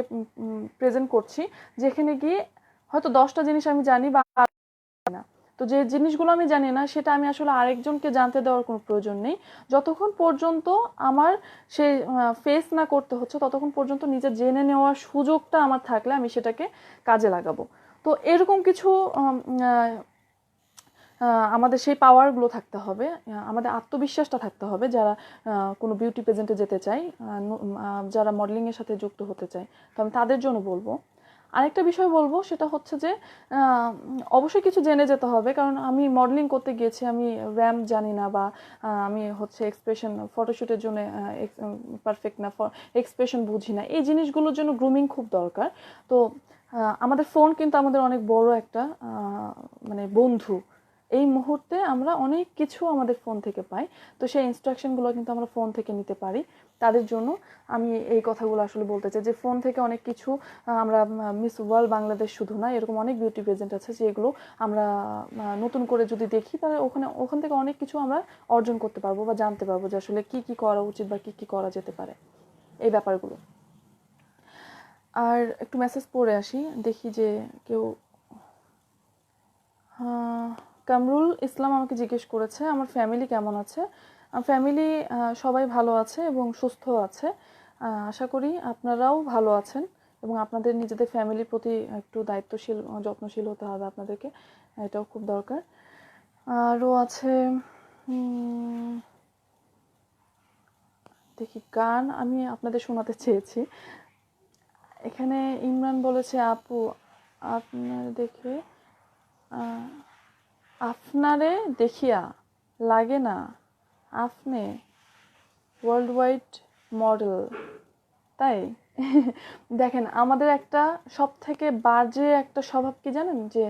প্রেজেন্ট করছি যেখানে গিয়ে হয়তো 10টা জিনিস আমি জানি বা না। তো যে জিনিসগুলো আমি জানি না সেটা আমি আসলে আরেকজনকে জানতে দেওয়ার কোনো প্রয়োজন নেই। যতক্ষণ পর্যন্ত আমার সে ফেস না করতে হচ্ছে ততক্ষণ পর্যন্ত নিজে জেনে নেওয়ার সুযোগটা আমার থাকলে আমি সেটাকে কাজে লাগাবো। তো এরকম কিছু আমাদের সেই পাওয়ারগুলো থাকতে হবে, আমাদের আত্মবিশ্বাসটা থাকতে হবে যারা কোনো বিউটি পেজেন্টে যেতে চায়, যারা মডেলিংয়ের সাথে যুক্ত হতে চায়। তো আমি তাদের জন্য বলবো। আরেকটা বিষয় বলবো সেটা হচ্ছে যে অবশ্যই কিছু জেনে যেতে হবে, কারণ আমি মডেলিং করতে গিয়েছি, আমি র্যাম্প জানি না বা আমি হচ্ছে এক্সপ্রেশন ফটোশ্যুটের জন্য পারফেক্ট না, এক্সপ্রেশন বুঝি না। এই জিনিসগুলোর জন্য গ্রুমিং খুব দরকার। তো আমাদের ফোন কিন্তু আমাদের অনেক বড় একটা মানে বন্ধু। এই মুহূর্তে আমরা অনেক কিছু আমাদের ফোন থেকে পাই, তো সেই ইনস্ট্রাকশনগুলো কিন্তু আমরা ফোন থেকে নিতে পারি। তাদের জন্য আমি এই কথাগুলো আসলে বলতে চাই যে ফোন থেকে অনেক কিছু আমরা মিস ওয়ার্ল্ড বাংলাদেশ শুধু না, এরকম অনেক বিউটি পেজেন্ট আছে যেগুলো আমরা নতুন করে যদি দেখি তাহলে ওখান থেকে অনেক কিছু আমরা অর্জন করতে পারবো বা জানতে পারবো যে আসলে কি কি করা উচিত বা কি কি করা যেতে পারে, এই ব্যাপারগুলো। আর একটু মেসেজ পড়ে আসি, দেখি যে কেউ কামরুল ইসলাম আমাকে জিজ্ঞেস করেছে আমার ফ্যামিলি কেমন আছে। ফ্যামিলি সবাই ভালো আছে এবং সুস্থ আছে। আশা করি আপনারাও ভালো আছেন এবং আপনাদের নিজেদের ফ্যামিলির প্রতি একটু দায়িত্বশীল যত্নশীল হতে হবে আপনাদেরকে, এটাও খুব দরকার। আরও আছে দেখি গান আমি আপনাদের শোনাতে চেয়েছি। এখানে ইমরান বলেছে আপু আপনার দেখে আপনারে দেখিয়া লাগে না আপনি ওয়ার্ল্ড ওয়াইড মডেল, তাই? দেখেন আমাদের একটা সব থেকে বাজে একটা স্বভাব কি জানেন, যে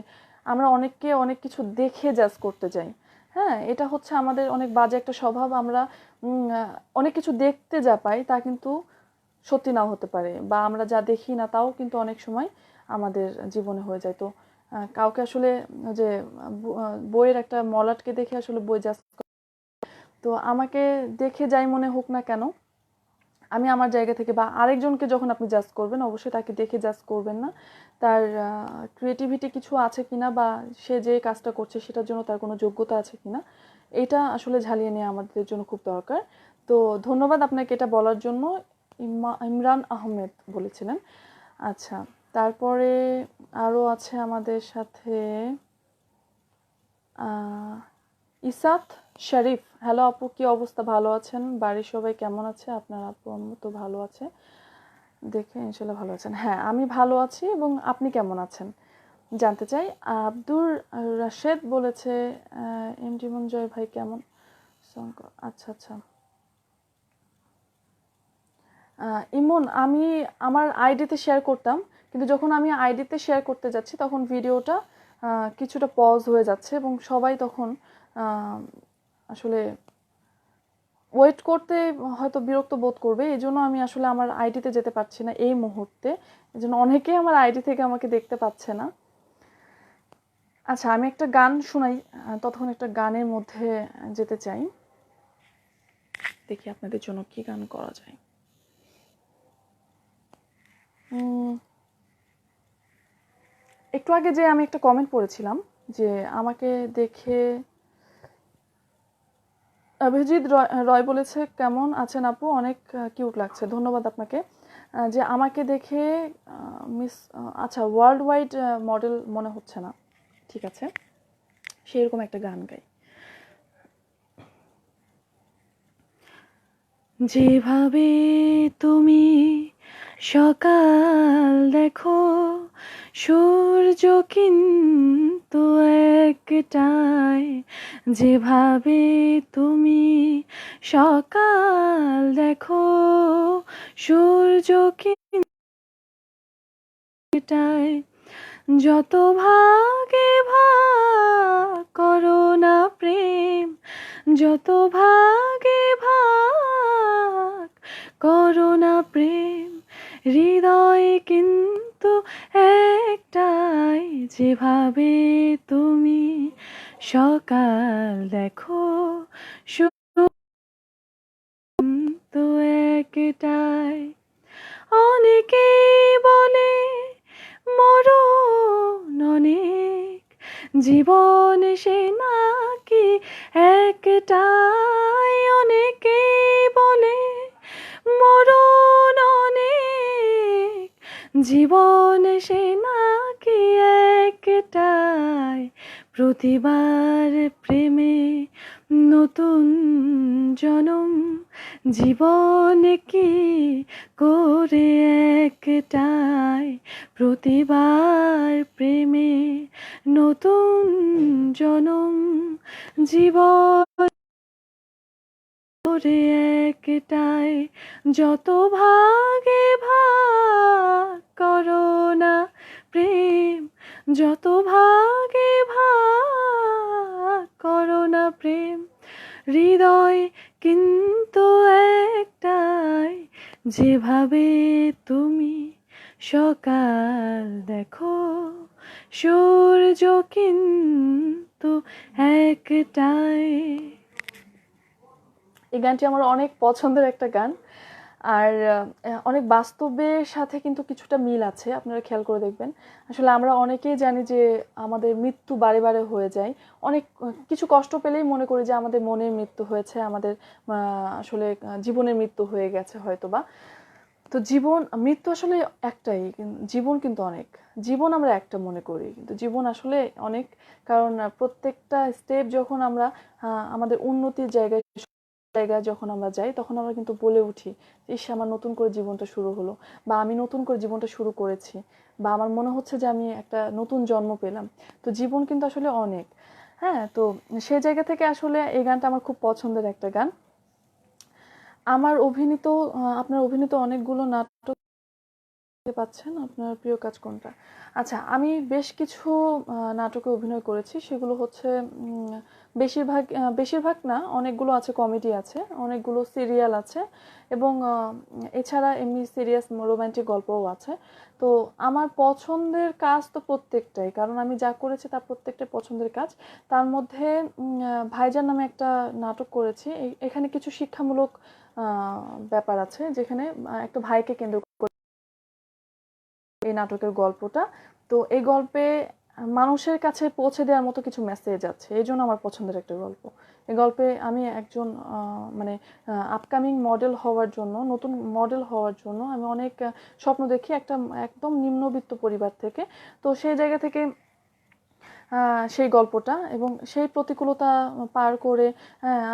আমরা অনেককে অনেক কিছু দেখে জাজ করতে যাই। হ্যাঁ, এটা হচ্ছে আমাদের অনেক বাজে একটা স্বভাব। আমরা অনেক কিছু দেখতে যা পাই তা কিন্তু সত্যি নাও হতে পারে, বা আমরা যা দেখি না তাও কিন্তু অনেক সময় আমাদের জীবনে হয়ে যায়। তো কাউকে আসলে যে বইয়ের একটা মলাটকে দেখে আসলে বই জাজ, তো আমাকে দেখে যাই মনে হোক না কেন, আমি আমার জায়গা থেকে বা আরেকজনকে যখন আপনি জাজ করবেন অবশ্যই তাকে দেখে জাজ করবেন না, তার ক্রিয়েটিভিটি কিছু আছে কিনা বা সে যে কাজটা করছে সেটার জন্য তার কোনো যোগ্যতা আছে কিনা, এটা আসলে ঝালিয়ে নেওয়া আমাদের জন্য খুব দরকার। তো ধন্যবাদ আপনাকে এটা বলার জন্য। ইমরান আহমেদ বলেছিলেন। আচ্ছা, তারপরে আরও আছে আমাদের সাথে ইসাত শরীফ, হ্যালো আপু, কি অবস্থা? ভালো আছেন? বাড়ির সবাই কেমন আছে? আপনার আপু আম্মু তো ভালো আছে দেখে ইনশাল্লাহ ভালো আছেন। হ্যাঁ, আমি ভালো আছি এবং আপনি কেমন আছেন জানতে চাই। আব্দুর রাশেদ বলেছে এমডি মঞ্জয় ভাই কেমন? আচ্ছা আচ্ছা। ইমন, আমি আমার আইডিতে শেয়ার করতাম, কিন্তু যখন আমি আইডিতে শেয়ার করতে যাচ্ছি তখন ভিডিওটা কিছুটা পজ হয়ে যাচ্ছে এবং সবাই তখন আসলে ওয়েট করতে হয়তো বিরক্ত বোধ করবে। এই জন্য আমি আসলে আমার আইডিতে যেতে পারছি না এই মুহূর্তে। এই জন্য অনেকেই আমার আইডি থেকে আমাকে দেখতে পাচ্ছে না। আচ্ছা, আমি একটা গান শোনাই, ততক্ষণ একটা গানের মধ্যে যেতে চাই। দেখি আপনাদের জন্য কি গান করা যায়। একটু আগে যে আমি একটা কমেন্ট পড়েছিলাম যে আমাকে দেখে অভিজিৎ রয় বলেছে কেমন আছেন আপু, অনেক কিউট লাগছে। ধন্যবাদ আপনাকে। যে আমাকে দেখে মিস, আচ্ছা ওয়ার্ল্ড ওয়াইড মডেল মনে হচ্ছে না, ঠিক আছে, সেরকম একটা গান গাই। যেভাবে তুমি সকাল দেখো, সূর্য কিন্তু একটাই। যেভাবে তুমি সকাল দেখো, সূর্য কিন্তু একটাই। যত ভাগে ভাগ করো না প্রেম, যত ভাগে ভাগ করো না প্রেম, হৃদয় কিন্তু একটাই। যেভাবে তুমি সকাল দেখো, তো একটাই। অনেকেই বলে মরণ অনেক, জীবন সে নাকি একটাই। অনেকেই বলে মরণ অনেক, জীবন সে নাকি একটাই। প্রতিবার প্রেমে নতুন জনম, জীবন কি করে একটাই। প্রতিবার প্রেমে নতুন জনম, জীবন করে একটাই। যত ভাগে ভাগ করো না প্রেম, যত ভাগে ভাগ করো না প্রেম, হৃদয় কিন্তু একটাই। যেভাবে তুমি সকাল দেখো, সূর্য কিন্তু একটাই। এই গানটি আমার অনেক পছন্দের একটা গান, আর অনেক বাস্তবের সাথে কিন্তু কিছুটা মিল আছে, আপনারা খেয়াল করে দেখবেন। আসলে আমরা অনেকেই জানি যে আমাদের মৃত্যু বারে বারে হয়ে যায়। অনেক কিছু কষ্ট পেলেই মনে করি যে আমাদের মনের মৃত্যু হয়েছে, আমাদের আসলে জীবনের মৃত্যু হয়ে গেছে হয়তোবা। তো জীবন মৃত্যু আসলে একটাই, জীবন কিন্তু অনেক। জীবন আমরা একটা মনে করি, কিন্তু জীবন আসলে অনেক। কারণ প্রত্যেকটা স্টেপ যখন আমরা আমাদের উন্নতির জায়গায় যখন আমরা যাই, তখন আমরা কিন্তু বলে উঠি, ইস আমার নতুন করে জীবনটা শুরু হলো, বা আমি নতুন করে জীবনটা শুরু করেছি, বা আমার মনে হচ্ছে যে আমি একটা নতুন জন্ম পেলাম। তো জীবন কিন্তু আসলে অনেক। হ্যাঁ, তো সেই জায়গা থেকে আসলে এই গানটা আমার খুব পছন্দের একটা গান। আমার অভিনীত আপনার অভিনীত অনেকগুলো নাটক পাচ্ছেন, আপনার প্রিয় কাজ কোনটা? আচ্ছা, আমি বেশ কিছু নাটকে অভিনয় করেছি। সেগুলো হচ্ছে বেশিরভাগ না, অনেকগুলো আছে, কমেডি আছে, অনেকগুলো সিরিয়াল আছে, এবং এছাড়া এমনি সিরিয়াস রোমান্টিক গল্পও আছে। তো আমার পছন্দের কাজ তো প্রত্যেকটাই, কারণ আমি যা করেছি তা প্রত্যেকটাই পছন্দের কাজ। তার মধ্যে ভাইজান নামে একটা নাটক করেছি। এখানে কিছু শিক্ষামূলক ব্যাপার আছে, যেখানে একটা ভাইকে কেন্দ্র এই নাটকের গল্পটা। তো এই গল্পে মানুষের কাছে পৌঁছে দেওয়ার মতো কিছু মেসেজ আছে, এই জন্য আমার পছন্দের একটা গল্প। এই গল্পে আমি একজন মানে আপকামিং মডেল হওয়ার জন্য, নতুন মডেল হওয়ার জন্য আমি অনেক স্বপ্ন দেখি, একটা একদম নিম্নবিত্ত পরিবার থেকে। তো সেই জায়গা থেকে সেই গল্পটা, এবং সেই প্রতিকূলতা পার করে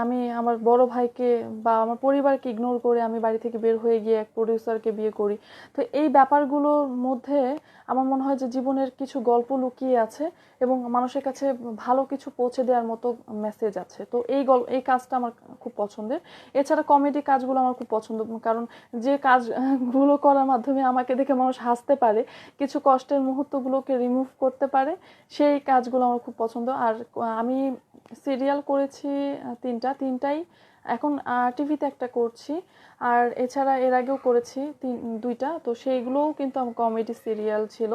আমি আমার বড় ভাইকে বা আমার পরিবারকে ইগনোর করে আমি বাড়ি থেকে বের হয়ে গিয়ে এক প্রডিউসারকে বিয়ে করি। তো এই ব্যাপারগুলোর মধ্যে আমার মনে হয় যে জীবনের কিছু গল্প লুকিয়ে আছে এবং মানুষের কাছে ভালো কিছু পৌঁছে দেওয়ার মতো মেসেজ আছে। তো এই কাজটা আমার খুব পছন্দের। এছাড়া কমেডি কাজগুলো আমার খুব পছন্দ, কারণ যে কাজগুলো করার মাধ্যমে আমাকে দেখে মানুষ হাসতে পারে, কিছু কষ্টের মুহূর্তগুলোকে রিমুভ করতে পারে, সেই কাজগুলো আমার খুব পছন্দ। আর আমি সিরিয়াল করেছি তিনটাই, এখন টিভিতে একটা করছি, আর এছাড়া এর আগেও করেছি দুইটা। তো সেইগুলোও কিন্তু আমার কমেডি সিরিয়াল ছিল,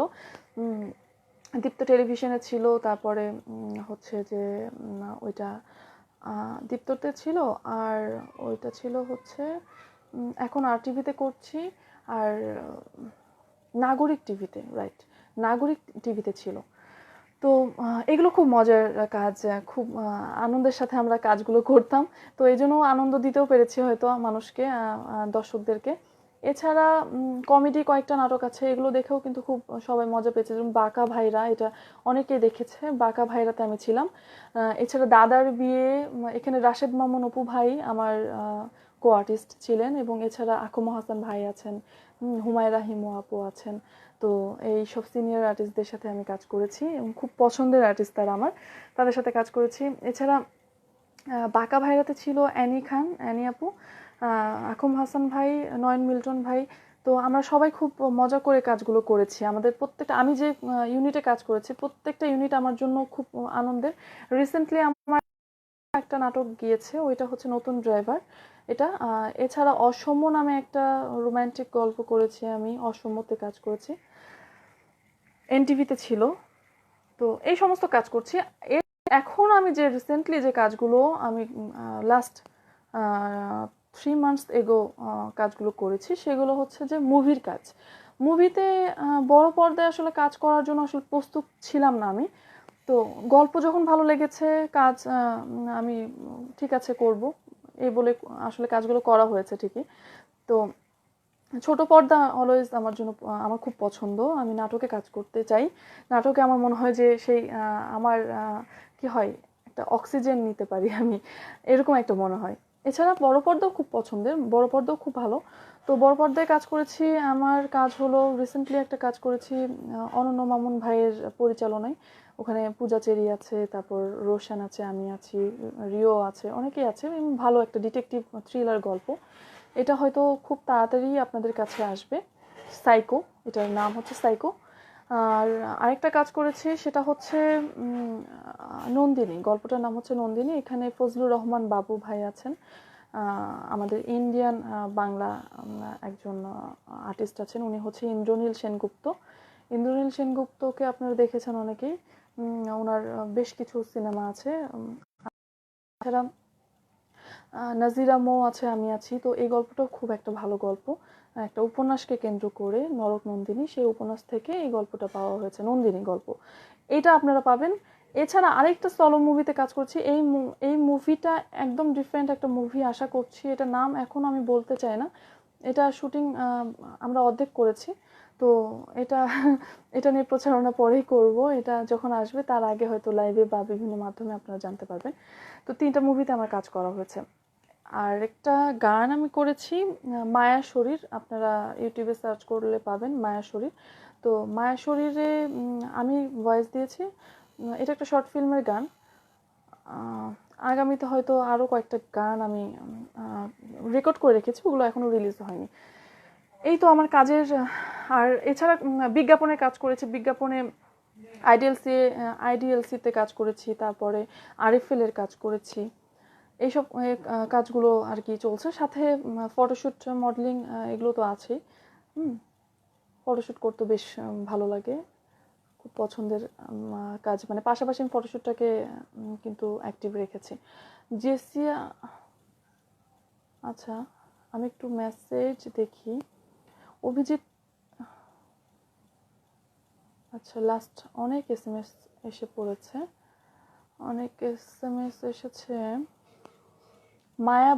দীপ্ত টেলিভিশনে ছিল, তারপরে হচ্ছে যে ওইটা দীপ্ততে ছিল, আর ওইটা ছিল হচ্ছে এখন আর টিভিতে করছি, আর নাগরিক টিভিতে, রাইট, নাগরিক টিভিতে ছিল। তো এগুলো খুব মজার কাজ, খুব আনন্দের সাথে আমরা কাজগুলো করতাম। তো এই জন্য আনন্দ দিতেও পেরেছি হয়তো মানুষকে, দর্শকদেরকে। এছাড়া কমেডি কয়েকটা নাটক আছে, এগুলো দেখেও কিন্তু খুব সবাই মজা পেয়েছে, যেমন বাঁকা ভাইরা, এটা অনেকেই দেখেছে, বাঁকা ভাইরাতে আমি ছিলাম। এছাড়া দাদার বিয়ে, এখানে রাশেদ মামুন অপু ভাই আমার কো আর্টিস্ট ছিলেন, এবং এছাড়া আকুম হাসান ভাই আছেন, হুমায়রা হিমু আপু আছেন। তো এই সব সিনিয়র আর্টিস্টদের সাথে আমি কাজ করেছি এবং খুব পছন্দের আর্টিস্ট তারা আমার, তাদের সাথে কাজ করেছি। এছাড়া বাঁকা ভাইরাতে ছিল অ্যানি খান, অ্যানি আপু, আকুম হাসান ভাই, নয়ন মিল্টন ভাই। তো আমরা সবাই খুব মজা করে কাজগুলো করেছি। আমাদের প্রত্যেকটা, আমি যে ইউনিটে কাজ করেছি প্রত্যেকটা ইউনিট আমার জন্য খুব আনন্দের। রিসেন্টলি আমার একটা নাটক গিয়েছে, ওইটা হচ্ছে নতুন ড্রাইভার, এটা। এছাড়া অসম্য নামে একটা রোমান্টিক গল্প করেছি, আমি অসম্যতে কাজ করেছি, এনটিভিতে ছিল। তো এই সমস্ত কাজ করছি। এখন আমি যে রিসেন্টলি যে কাজগুলো আমি লাস্ট 3 months এগো কাজগুলো করেছি, সেগুলো হচ্ছে যে মুভির কাজ। মুভিতে বড় পর্দায় আসলে কাজ করার জন্য আসলে প্রস্তুত ছিলাম না আমি। তো গল্প যখন ভালো লেগেছে, কাজ আমি ঠিক আছে করব এই বলে আসলে কাজগুলো করা হয়েছে ঠিকই। তো ছোট পর্দা অলওয়েজ আমার জন্য, আমার খুব পছন্দ, আমি নাটকে কাজ করতে চাই। নাটকে আমার মনে হয় যে সেই আমার কি হয়, একটা অক্সিজেন নিতে পারি আমি, এরকম একটা মনে হয়। এছাড়া বড় পর্দাও খুব পছন্দের, বড় পর্দাও খুব ভালো। তো বড় পর্দায় কাজ করেছি, আমার কাজ হলো রিসেন্টলি একটা কাজ করেছি অনন্য মামুন ভাইয়ের পরিচালনায়। ওখানে পূজা চেরি আছে, তারপর রোশন আছে, আমি আছি, রিও আছে, অনেকেই আছে। ভালো একটা ডিটেকটিভ থ্রিলার গল্প, এটা হয়তো খুব তাড়াতাড়ি আপনাদের কাছে আসবে। সাইকো, এটার নাম হচ্ছে সাইকো। আর আরেকটা কাজ করেছি, সেটা হচ্ছে নন্দিনী, গল্পটার নাম হচ্ছে নন্দিনী। এখানে ফজলুর রহমান বাবু ভাই আছেন, আমাদের ইন্ডিয়ান বাংলা একজন আর্টিস্ট আছেন, উনি হচ্ছে ইন্দ্রনীল সেনগুপ্ত। ইন্দ্রনীল সেনগুপ্তকে আপনারা দেখেছেন অনেকেই, ওনার বেশ কিছু সিনেমা আছে। এছাড়া নাজিরা মৌ আছে, আমি আছি। তো এই গল্পটাও খুব একটা ভালো গল্প, একটা উপন্যাসকে কেন্দ্র করে, নরক নন্দিনী, সেই উপন্যাস থেকে এই গল্পটা পাওয়া হয়েছে, নন্দিনী গল্প, এটা আপনারা পাবেন। এছাড়া আরেকটা সলো মুভিতে কাজ করছি, এই মুভিটা একদম ডিফারেন্ট একটা মুভি আশা করছি, এটা নাম এখন আমি বলতে চাই না। এটা শুটিং আমরা অর্ধেক করেছি। তো এটা এটা নিয়ে প্রচারণা পরেই করব, এটা যখন আসবে তার আগে হয়তো লাইভে বা বিভিন্ন মাধ্যমে আপনারা জানতে পারবেন। তো 3টা মুভিতে আমার কাজ করা হয়েছে। আর একটা গান আমি করেছি, মায়া শরীর, আপনারা ইউটিউবে সার্চ করলে পাবেন মায়া শরীর। তো মায়া শরীরে আমি ভয়েস দিয়েছি। এটা একটা শর্ট ফিল্মের গান। আগামীতে হয়তো আরও কয়েকটা গান আমি রেকর্ড করে রেখেছি, ওগুলো এখনও রিলিজ হয়নি। এই তো আমার কাজের। আর এছাড়া বিজ্ঞাপনের কাজ করেছি, বিজ্ঞাপনে আইডিএলসিতে কাজ করেছি, তারপরে আরএফএলের কাজ করেছি। এইসব কাজগুলো আর কি চলছে, সাথে ফটোশ্যুট, মডেলিং, এগুলো তো আছেই। ফটোশ্যুট করতে বেশ ভালো লাগে, খুব পছন্দের কাজ, মানে পাশাপাশি আমি ফটোশ্যুটটাকে কিন্তু অ্যাক্টিভ রেখেছি। জেসিয়া, আচ্ছা আমি একটু মেসেজ দেখি। অভিজিৎ, আচ্ছা লাস্ট অনেক এসএমএস এসে পড়েছে, অনেক এসএমএস এসেছে। মায়া,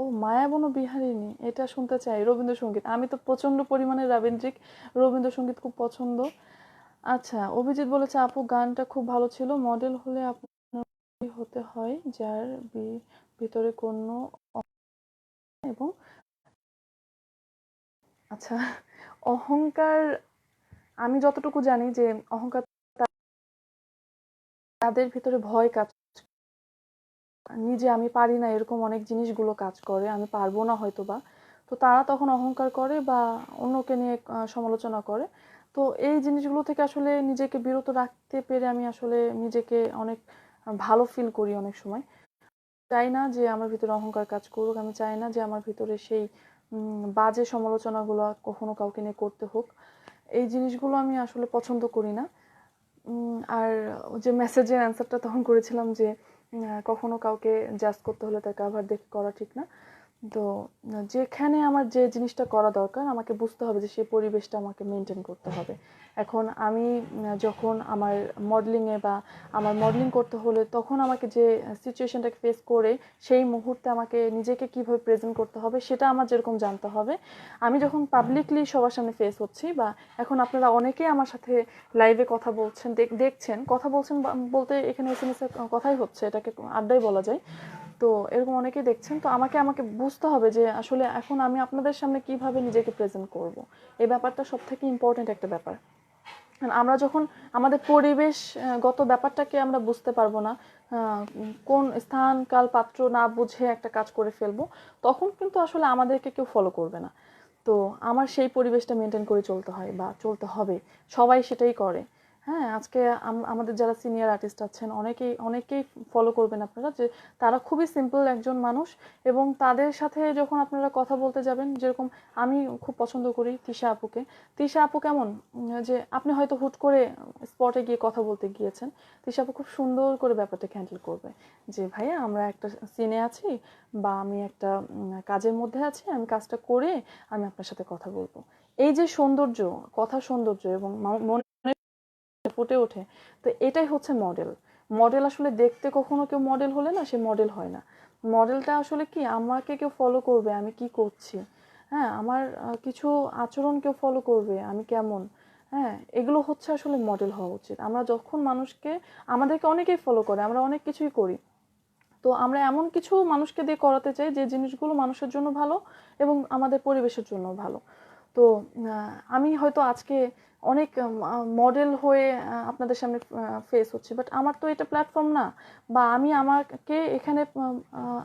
ও মায়া বনবিহারিণী, এটা শুনতে চাই, রবীন্দ্রসঙ্গীত। আমি তো প্রচণ্ড পরিমাণে রবীন্দ্রিক, রবীন্দ্রসঙ্গীত খুব পছন্দ। আচ্ছা, অভিজিৎ বলেছে আপু গানটা খুব ভালো ছিল, মডেল হলে আপনার হতে হয় যার ভিতরে কোনো এবং আচ্ছা, অহংকার, আমি যতটুকু জানি যে অহংকার তাদের ভিতরে ভয় কাজ, নিজে আমি পারি না এরকম অনেক জিনিসগুলো কাজ করে, আমি পারবো না হয়তো বা, তো তারা তখন অহংকার করে বা অন্যকে নিয়ে সমালোচনা করে। তো এই জিনিসগুলো থেকে আসলে নিজেকে বিরত রাখতে পেরে আমি আসলে নিজেকে অনেক ভালো ফিল করি অনেক সময়। চাই না যে আমার ভিতরে অহংকার কাজ করুক, আমি চাই না যে আমার ভিতরে সেই বাজে সমালোচনাগুলো কখনো কাউকে নিয়ে করতে হোক। এই জিনিসগুলো আমি আসলে পছন্দ করি না। আর যে মেসেজের অ্যান্সারটা তখন করেছিলাম যে কখনো কাউকে জাজ করতে হলে তার কাভার দেখে করা ঠিক না। তো যেখানে আমার যে জিনিসটা করা দরকার আমাকে বুঝতে হবে যে সেই পরিবেশটা আমাকে মেনটেন করতে হবে। এখন আমি যখন আমার মডেলিংয়ে বা আমার মডেলিং করতে হলে তখন আমাকে যে সিচুয়েশনটাকে ফেস করে সেই মুহূর্তে আমাকে নিজেকে কিভাবে প্রেজেন্ট করতে হবে সেটা আমার যেরকম জানতে হবে। আমি যখন পাবলিকলি সবার সামনে ফেস হচ্ছি বা এখন আপনারা অনেকেই আমার সাথে লাইভে কথা বলছেন, দেখছেন, কথা বলছেন বলতে এখানে এসএমএস এর কথাই হচ্ছে, এটাকে আড্ডাই বলা যায়। তো এরকম অনেকেই দেখছেন, তো আমাকে আমাকে বুঝতে হবে যে আসলে এখন আমি আপনাদের সামনে কিভাবে নিজেকে প্রেজেন্ট করব। এই ব্যাপারটা সব থেকে ইম্পর্টেন্ট একটা ব্যাপার। আমরা যখন আমাদের পরিবেশগত ব্যাপারটাকে আমরা বুঝতে পারবো না, কোন স্থান কাল পাত্র না বুঝে একটা কাজ করে ফেলবো, তখন কিন্তু আসলে আমাদেরকে কেউ ফলো করবে না। তো আমার সেই পরিবেশটা মেনটেন করে চলতে হয় বা চলতে হবে, সবাই সেটাই করে। হ্যাঁ, আজকে আমাদের যারা সিনিয়র আর্টিস্ট আছেন অনেকেই অনেকেই ফলো করবেন আপনারা, যে তারা খুবই সিম্পল একজন মানুষ, এবং তাদের সাথে যখন আপনারা কথা বলতে যাবেন, যেরকম আমি খুব পছন্দ করি তিশা আপুকে। তিশা আপু কেমন, যে আপনি হয়তো হুট করে স্পটে গিয়ে কথা বলতে গিয়েছেন, তিশা আপু খুব সুন্দর করে ব্যাপারটাকে হ্যান্ডেল করবে, যে ভাইয়া আমরা একটা সিনে আছি বা আমি একটা কাজের মধ্যে আছি, আমি কাজটা করে আমি আপনার সাথে কথা বলবো। এই যে সৌন্দর্য, কথার সৌন্দর্য এবং মনে ফুটে ওঠে, তো এটাই হচ্ছে মডেল। মডেল আসলে দেখতে কখনো কেউ মডেল হলে না সে মডেল হয় না। মডেলটা আসলে কি, আমাকে কেউ ফলো করবে আমি কি করছি, হ্যাঁ, আমার কিছু আচরণ কেউ ফলো করবে আমি কেমন, হ্যাঁ, এগুলো হচ্ছে আসলে মডেল হওয়া উচিত। আমরা যখন মানুষকে, আমাদেরকে অনেকেই ফলো করে, আমরা অনেক কিছুই করি, তো আমরা এমন কিছু মানুষকে দিয়ে করাতে চাই যে জিনিসগুলো মানুষের জন্য ভালো এবং আমাদের পরিবেশের জন্য ভালো। তো আমি হয়তো আজকে অনেক মডেল হয়ে আপনাদের সামনে ফেস হচ্ছি, বাট আমার তো এটা প্ল্যাটফর্ম না, বা আমি আমাকে এখানে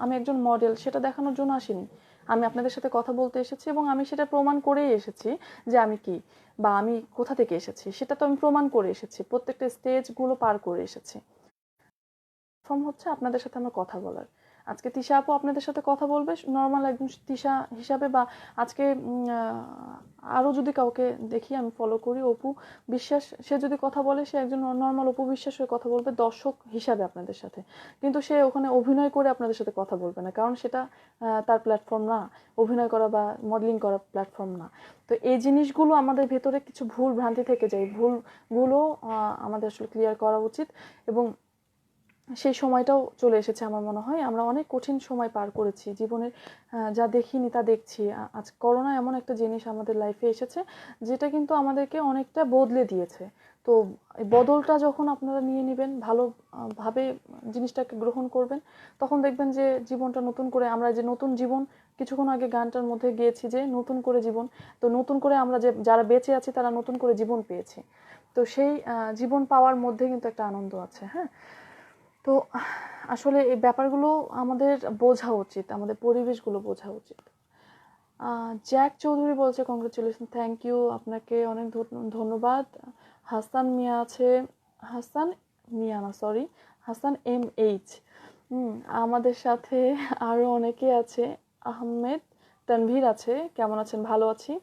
আমি একজন মডেল সেটা দেখানোর জন্য আসিনি। আমি আপনাদের সাথে কথা বলতে এসেছি এবং আমি সেটা প্রমাণ করেই এসেছি যে আমি কি, বা আমি কোথা থেকে এসেছি সেটা তো আমি প্রমাণ করে এসেছি, প্রত্যেকটা স্টেজগুলো পার করে এসেছি। প্ল্যাটফর্ম হচ্ছে আপনাদের সাথে আমার কথা বলার। আজকে তিশা আপু আপনাদের সাথে কথা বলবে নর্মাল একজন তিশা হিসাবে, বা আজকে আরও যদি কাউকে দেখি আমি ফলো করি অপু বিশ্বাস, সে যদি কথা বলে সে একজন নর্মাল অপু বিশ্বাস হয়ে কথা বলবে দর্শক হিসাবে আপনাদের সাথে, কিন্তু সে ওখানে অভিনয় করে আপনাদের সাথে কথা বলবে না, কারণ সেটা তার প্ল্যাটফর্ম না, অভিনয় করা বা মডেলিং করা প্ল্যাটফর্ম না। তো এই জিনিসগুলো আমাদের ভেতরে কিছু ভুল ভ্রান্তি থেকে যায়, ভুলগুলো আমাদের আসলে ক্লিয়ার করা উচিত। এবং সেই সময়টাও চলে এসেছে আমার মনে হয়, আমরা অনেক কঠিন সময় পার করেছি জীবনের, যা দেখিনি তা দেখছি। আজ করোনা এমন একটা জিনিস আমাদের লাইফে এসেছে যেটা কিন্তু আমাদেরকে অনেকটা বদলে দিয়েছে। তো এই বদলটা যখন আপনারা নিয়ে নেবেন, ভালোভাবে জিনিসটাকে গ্রহণ করবেন, তখন দেখবেন যে জীবনটা নতুন করে, আমরা যে নতুন জীবন কিছুক্ষণ আগে গানটার মধ্যে গিয়েছি যে নতুন করে জীবন, তো নতুন করে আমরা যে যারা বেঁচে আছি তারা নতুন করে জীবন পেয়েছি। তো সেই জীবন পাওয়ার মধ্যে কিন্তু একটা আনন্দ আছে। হ্যাঁ, তো আসলে এই ব্যাপারগুলো আমাদের বোঝা উচিত, আমাদের পরিবেশগুলো বোঝা উচিত। জ্যাক চৌধুরী বলছে কংগ্রেচুলেশন, থ্যাংক ইউ, আপনাকে অনেক ধন্যবাদ। হাসান মিয়া আছে, হাসান মিয়া না সরি, হাসান MH, আমাদের সাথে আরও অনেকে আছে, আহমেদ তানভীর আছে, কেমন আছেন? ভালো আছি।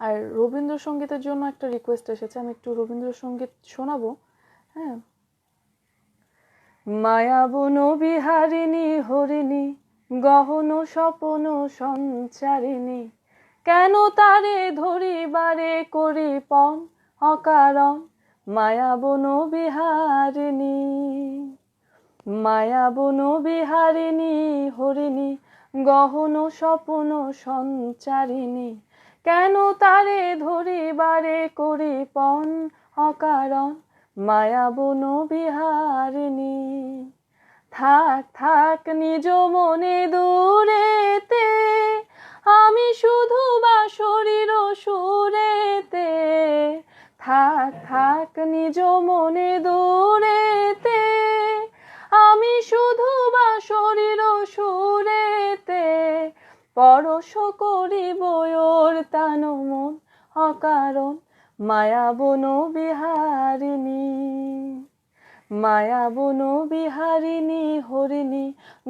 আর রবীন্দ্রসঙ্গীতের জন্য একটা রিকোয়েস্ট এসেছে, আমি একটু রবীন্দ্রসঙ্গীত শোনাবো। হ্যাঁ, মায়াবন বিহারিণী হরিণী গহন স্বপন সঞ্চারিণী, কেন তারে ধরিবারে করি পণ অকারণ, মায়াবন বিহারিণী, মায়াবন বিহারিণী হরিণী গহন স্বপন সঞ্চারিণী, কেন তারে ধরিবারে করি পণ অকারণ মায়া বন বিহারিণী। থাক থাক নিজ মনে দূরেতে, আমি শুধু বাঁশরীর সুরেতে। থাক থাক নিজ মনে দূরেতে, আমি শুধু বাঁশরীর সুরেতে। পরশ করিব ওর তান মন অকারণ মায়া বন বিহারিণী। মায়া বন বিহারিণী হরিণী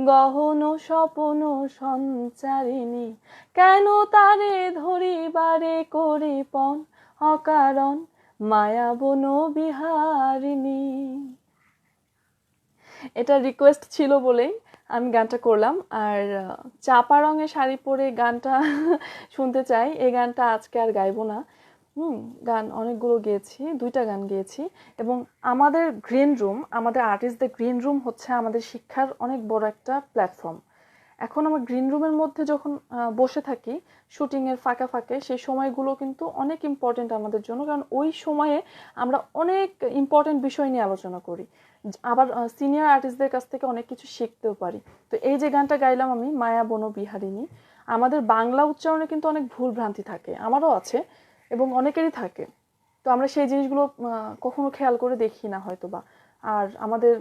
গহন স্বপন সঞ্চারিণী। কেন তারে ধরিবারে করি পণ অকারণ মায়া বন বিহারিণী। এটা রিকোয়েস্ট ছিল বলেই আমি গানটা করলাম। আর চাপা রঙের শাড়ি পরে গানটা শুনতে চাই, এই গানটা আজকে আর গাইবো না। গান অনেকগুলো গেয়েছি, 2টা গান গেয়েছি। এবং আমাদের গ্রিন রুম, আমাদের আর্টিস্টদের গ্রিন রুম হচ্ছে আমাদের শিক্ষার অনেক বড় একটা প্ল্যাটফর্ম। এখন আমার গ্রিন রুমের মধ্যে যখন বসে থাকি শুটিংয়ের ফাঁকে ফাঁকে, সেই সময়গুলো কিন্তু অনেক ইম্পর্টেন্ট আমাদের জন্য, কারণ ওই সময়ে আমরা অনেক ইম্পর্টেন্ট বিষয় নিয়ে আলোচনা করি, আবার সিনিয়র আর্টিস্টদের কাছ থেকে অনেক কিছু শিখতেও পারি। তো এই যে গানটা গাইলাম আমি, মায়া বন বিহারিণী, আমাদের বাংলা উচ্চারণে কিন্তু অনেক ভুল ভ্রান্তি থাকে, আমারও আছে এবং অনেকেরই থাকে। তো আমরা সেই জিনিসগুলো কখনো খেয়াল করে দেখি না হয়তো বা। আর আমাদের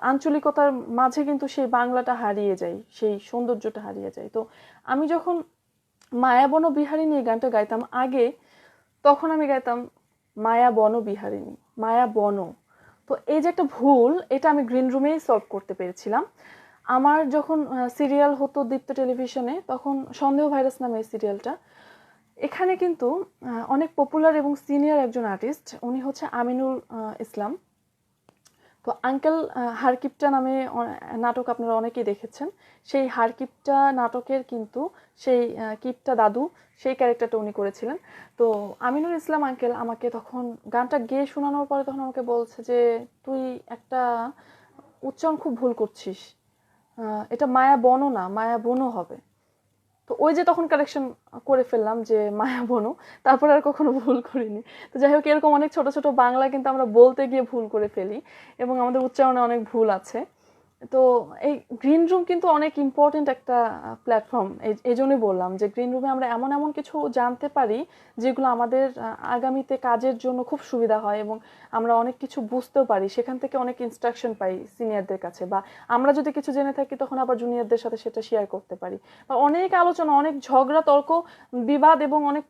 আঞ্চলিকতার মাঝে কিন্তু সেই বাংলাটা হারিয়ে যায়, সেই সৌন্দর্যটা হারিয়ে যায়। তো আমি যখন মায়া বন বিহারিণী এই গানটা গাইতাম আগে, তখন আমি গাইতাম মায়া বন বিহারিণী, মায়া বন। তো এই যে একটা ভুল, এটা আমি গ্রিন রুমেই সলভ করতে পেরেছিলাম। আমার যখন সিরিয়াল হতো দীপ্ত টেলিভিশনে, তখন সন্দেহ ভাইরাস নামে এই সিরিয়ালটা, এখানে কিন্তু অনেক পপুলার এবং সিনিয়র একজন আর্টিস্ট, উনি হচ্ছে আমিনুল ইসলাম। তো আঙ্কেল হারকিপটা নামে নাটক আপনারা অনেকেই দেখেছেন। সেই হারকিপটা নাটকের কিন্তু সেই কিপটা দাদু, সেই ক্যারেক্টারটা উনি করেছিলেন। তো আমিনুল ইসলাম আঙ্কেল আমাকে তখন গানটা গেয়ে শোনানোর পরে তখন আমাকে বলছে যে তুই একটা উচ্চারণ খুব ভুল করছিস, এটা মায়া বনো না, মায়া বনো হবে। তো ওই যে তখন কারেকশন করে ফেললাম যে মায়া বনু, তারপর আর কখনো ভুল করিনি। তো যাই হোক, এরকম অনেক ছোট ছোট বাংলা কিন্তু আমরা বলতে গিয়ে ভুল করে ফেলি এবং আমাদের উচ্চারণে অনেক ভুল আছে। তো এই গ্রিন রুম কিন্তু অনেক ইম্পর্টেন্ট একটা প্ল্যাটফর্ম। এই জন্যই বললাম যে গ্রিন রুমে আমরা এমন এমন কিছু জানতে পারি যেগুলো আমাদের আগামীতে কাজের জন্য খুব সুবিধা হয়, এবং আমরা অনেক কিছু বুঝতেও পারি, সেখান থেকে অনেক ইনস্ট্রাকশন পাই সিনিয়রদের কাছে, বা আমরা যদি কিছু জেনে থাকি তখন আবার জুনিয়রদের সাথে সেটা শেয়ার করতে পারি। বা অনেক আলোচনা, অনেক ঝগড়া তর্ক বিবাদ এবং অনেক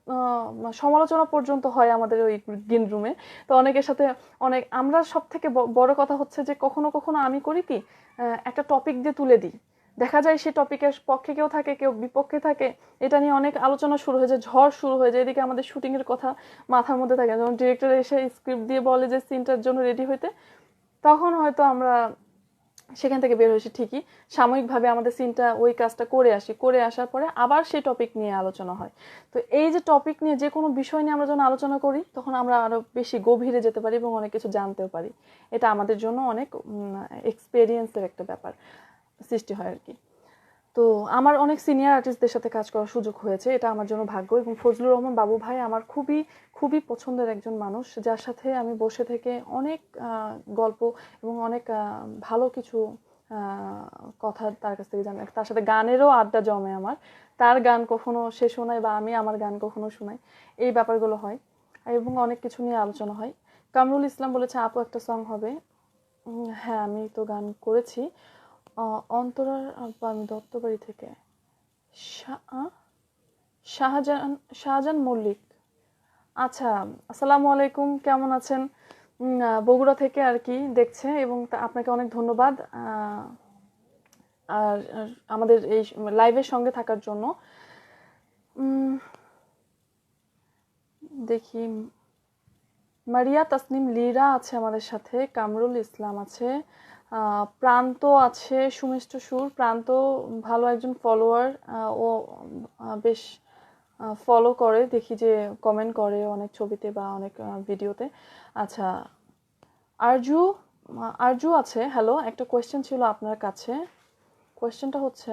সমালোচনা পর্যন্ত হয় আমাদের ওই গ্রিন রুমে। তো অনেকের সাথে অনেক, আমরা সব থেকে বড় কথা হচ্ছে যে কখনো কখনো আমি করি কি, একটা টপিক দিয়ে তুলে দিই, দেখা যায় সেই টপিকের পক্ষে কেউ থাকে, কেউ বিপক্ষে থাকে, এটা নিয়ে অনেক আলোচনা শুরু হয়ে যায়, ঝড় শুরু হয়ে যায়। এদিকে আমাদের শুটিং এর কথা মাথার মধ্যে থাকে, যখন ডিরেক্টর এসে স্ক্রিপ্ট দিয়ে বলে যে সিনটার জন্য রেডি হইতে, তখন হয়তো আমরা সেখান থেকে বের হয়েছি ঠিকই, সাময়িকভাবে আমাদের সিনটা ওই কাজটা করে আসি, করে আসার পরে আবার সেই টপিক নিয়ে আলোচনা হয়। তো এই যে টপিক নিয়ে যে কোনো বিষয় নিয়ে আমরা যখন আলোচনা করি, তখন আমরা আরো বেশি গভীরে যেতে পারি এবং অনেক কিছু জানতেও পারি। এটা আমাদের জন্য অনেক এক্সপেরিয়েন্সের একটা ব্যাপার সৃষ্টি হয় আর কি। তো আমার অনেক সিনিয়র আর্টিস্টদের সাথে কাজ করার সুযোগ হয়েছে, এটা আমার জন্য ভাগ্য। এবং ফজলুর রহমান বাবু ভাই আমার খুবই খুবই পছন্দের একজন মানুষ, যার সাথে আমি বসে থেকে অনেক গল্প এবং অনেক ভালো কিছু কথা তার কাছ থেকে জানি। তার সাথে গানেরও আড্ডা জমে আমার, তার গান কখনো সে শোনায় বা আমি আমার গান কখনো শোনাই, এই ব্যাপারগুলো হয় এবং অনেক কিছু নিয়ে আলোচনা হয়। কামরুল ইসলাম বলেছে আপু একটা সং হবে। হ্যাঁ, আমি তো গান করেছি। অন্তরার আমি দত্তবাড়ি থেকে। শাহজাহান মল্লিক, আচ্ছা, আসসালামু আলাইকুম, কেমন আছেন? বগুড়া থেকে আর কি দেখছে, এবং আপনাকে অনেক ধন্যবাদ আর আমাদের এই লাইভের সঙ্গে থাকার জন্য। দেখি, মারিয়া তাসনিম লীরা আছে আমাদের সাথে, কামরুল ইসলাম আছে, প্রান্ত আছে, সুমিষ্ট সুর। প্রান্ত ভালো একজন ফলোয়ার, ও বেশ ফলো করে, দেখি যে কমেন্ট করে অনেক ছবিতে বা অনেক ভিডিওতে। আচ্ছা, আরজু আরজু আছে। হ্যালো, একটা কোয়েশ্চেন ছিল আপনার কাছে। কোয়েশ্চেনটা হচ্ছে,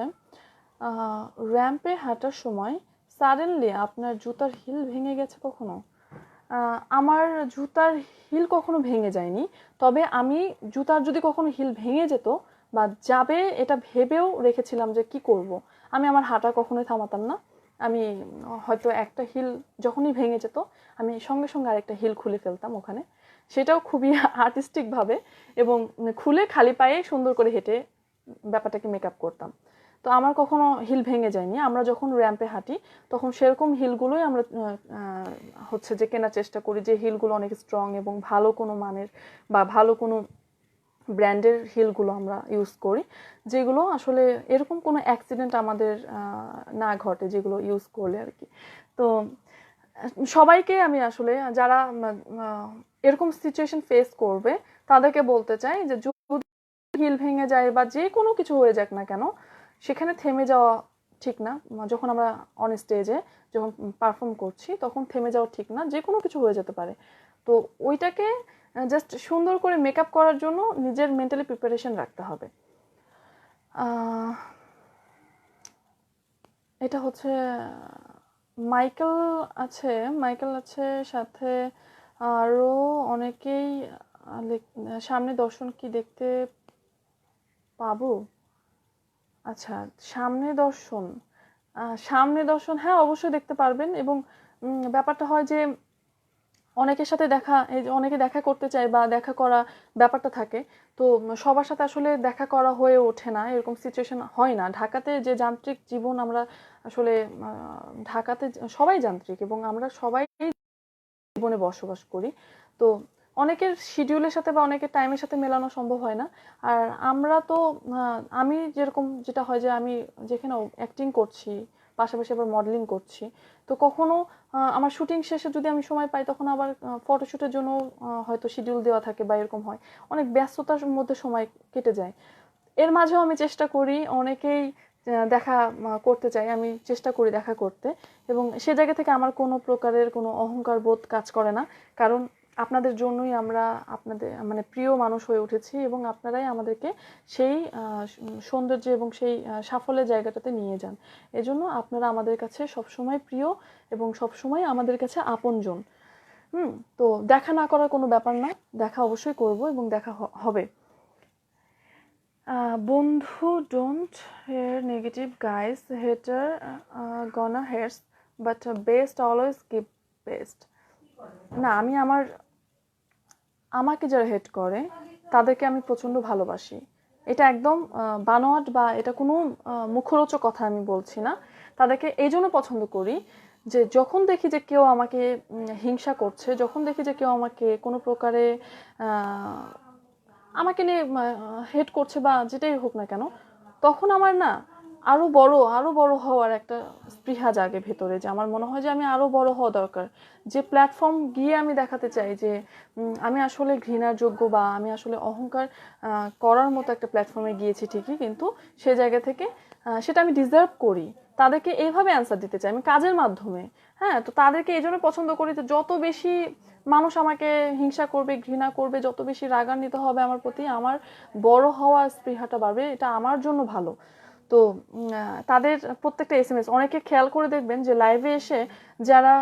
র্যাম্পে হাঁটার সময় সাডেনলি আপনার জুতার হিল ভেঙে গেছে কখনো? আমার জুতার হিল কখনো ভেঙে যায়নি, তবে আমি জুতার যদি কখনো হিল ভেঙে যেত বা যাবে এটা ভেবেও রেখেছিলাম যে কি করব, আমি আমার হাঁটা কখনোই থামাতাম না। আমি হয়তো একটা হিল যখনই ভেঙে যেত আমি সঙ্গে সঙ্গে আরেকটা হিল খুলে ফেলতাম ওখানে, সেটাও খুবই আর্টিস্টিকভাবে, এবং খুলে খালি পায়ে সুন্দর করে হেঁটে ব্যাপারটাকে মেকআপ করতাম। তো আমার কখনো হিল ভেঙে যায়নি। আমরা যখন র্যাম্পে হাঁটি তখন সেরকম হিলগুলোই আমরা হচ্ছে যে কেনার চেষ্টা করি, যে হিলগুলো অনেক স্ট্রং এবং ভালো কোনো মানের বা ভালো কোনো ব্র্যান্ডের হিলগুলো আমরা ইউজ করি, যেগুলো আসলে এরকম কোনো অ্যাক্সিডেন্ট আমাদের না ঘটে যেগুলো ইউজ করলে আর কি। তো সবাইকে আমি আসলে যারা এরকম সিচুয়েশন ফেস করবে তাদেরকে বলতে চাই যে যদি হিল ভেঙে যায় বা যে কোনো কিছু হয়ে যাক না কেন, সেখানে থেমে যাওয়া ঠিক না। যখন আমরা অন স্টেজে যখন পারফর্ম করছি তখন থেমে যাওয়া ঠিক না, যে কোনো কিছু হয়ে যেতে পারে। তো ওইটাকে জাস্ট সুন্দর করে মেকআপ করার জন্য নিজের মেন্টালি প্রিপারেশন রাখতে হবে। এটা হচ্ছে মাইকেল মাইকেল আছে সাথে আরও অনেকেই। সামনে দর্শন কি দেখতে পাবো? আচ্ছা, সামনে দর্শন হ্যাঁ অবশ্যই দেখতে পারবেন। এবং ব্যাপারটা হয় যে অনেকের সাথে অনেকে দেখা করতে চায় বা দেখা করা ব্যাপারটা থাকে, তো সবার সাথে আসলে দেখা করা হয়ে ওঠে না, এরকম সিচুয়েশন হয় না। ঢাকাতে যে যান্ত্রিক জীবন আমরা আসলে ঢাকাতে সবাই যান্ত্রিক এবং আমরা সবাই জীবনে বসবাস করি, তো অনেকের শিডিউলের সাথে বা অনেকের টাইমের সাথে মেলানো সম্ভব হয় না। আর আমরা তো আমি যেরকম যেটা হয় যে আমি যেখানে অ্যাক্টিং করছি পাশাপাশি আবার মডেলিং করছি, তো কখনো আমার শুটিং শেষে যদি আমি সময় পাই তখন আবার ফটোশ্যুটের জন্য হয়তো শিডিউল দেওয়া থাকে বা এরকম হয়, অনেক ব্যস্ততার মধ্যে সময় কেটে যায়। এর মাঝেও আমি চেষ্টা করি, অনেকেই দেখা করতে চাই, আমি চেষ্টা করি দেখা করতে, এবং সে জায়গা থেকে আমার কোনো প্রকারের কোনো অহংকার বোধ কাজ করে না। কারণ আপনাদের জন্যই আমরা আপনাদের মানে প্রিয় মানুষ হয়ে উঠেছি এবং আপনারাই আমাদেরকে সেই সৌন্দর্য এবং সেই সাফল্যের জায়গাটাতে নিয়ে যান। এজন্য আপনারা আমাদের কাছে সবসময় প্রিয় এবং সবসময় আমাদের কাছে আপনজন। তো দেখা না করার কোনো ব্যাপার না, দেখা অবশ্যই করব এবং দেখা হবে। বন্ধু, don't hear negative guys, hater gonna hate, but best always keep best. না, আমি আমাকে যারা হেট করে তাদেরকে আমি প্রচণ্ড ভালোবাসি। এটা একদম বানোয়াট বা এটা কোনো মুখরোচক কথা আমি বলছি না। তাদেরকে এই জন্য পছন্দ করি যে যখন দেখি যে কেউ আমাকে হিংসা করছে, যখন দেখি যে কেউ আমাকে কোনো প্রকারে আমাকে নিয়ে হেট করছে বা যেটাই হোক না কেন, তখন আমার না আরো বড় হওয়ার একটা স্পৃহা জাগে ভেতরে, যে আমার মনে হয় যে আমি আরো বড় হওয়া দরকার। যে প্ল্যাটফর্ম গিয়ে আমি দেখাতে চাই যে আমি আসলে ঘৃণার যোগ্য বা আমি আসলে অহংকার করার মতো একটা প্ল্যাটফর্মে গিয়েছি ঠিকই, কিন্তু সে জায়গা থেকে সেটা আমি ডিজার্ভ করি। তাদেরকে এইভাবে অ্যান্সার দিতে চাই আমি কাজের মাধ্যমে। হ্যাঁ, তো তাদেরকে এই জন্য পছন্দ করি যে যত বেশি মানুষ আমাকে হিংসা করবে, ঘৃণা করবে, যত বেশি রাগান্বিত হবে আমার প্রতি, আমার বড় হওয়ার স্পৃহাটা বাড়বে, এটা আমার জন্য ভালো। তো তাদের প্রত্যেকটা এসএমএস অনেকে খেয়াল করে দেখবেন যে লাইভে এসে যারা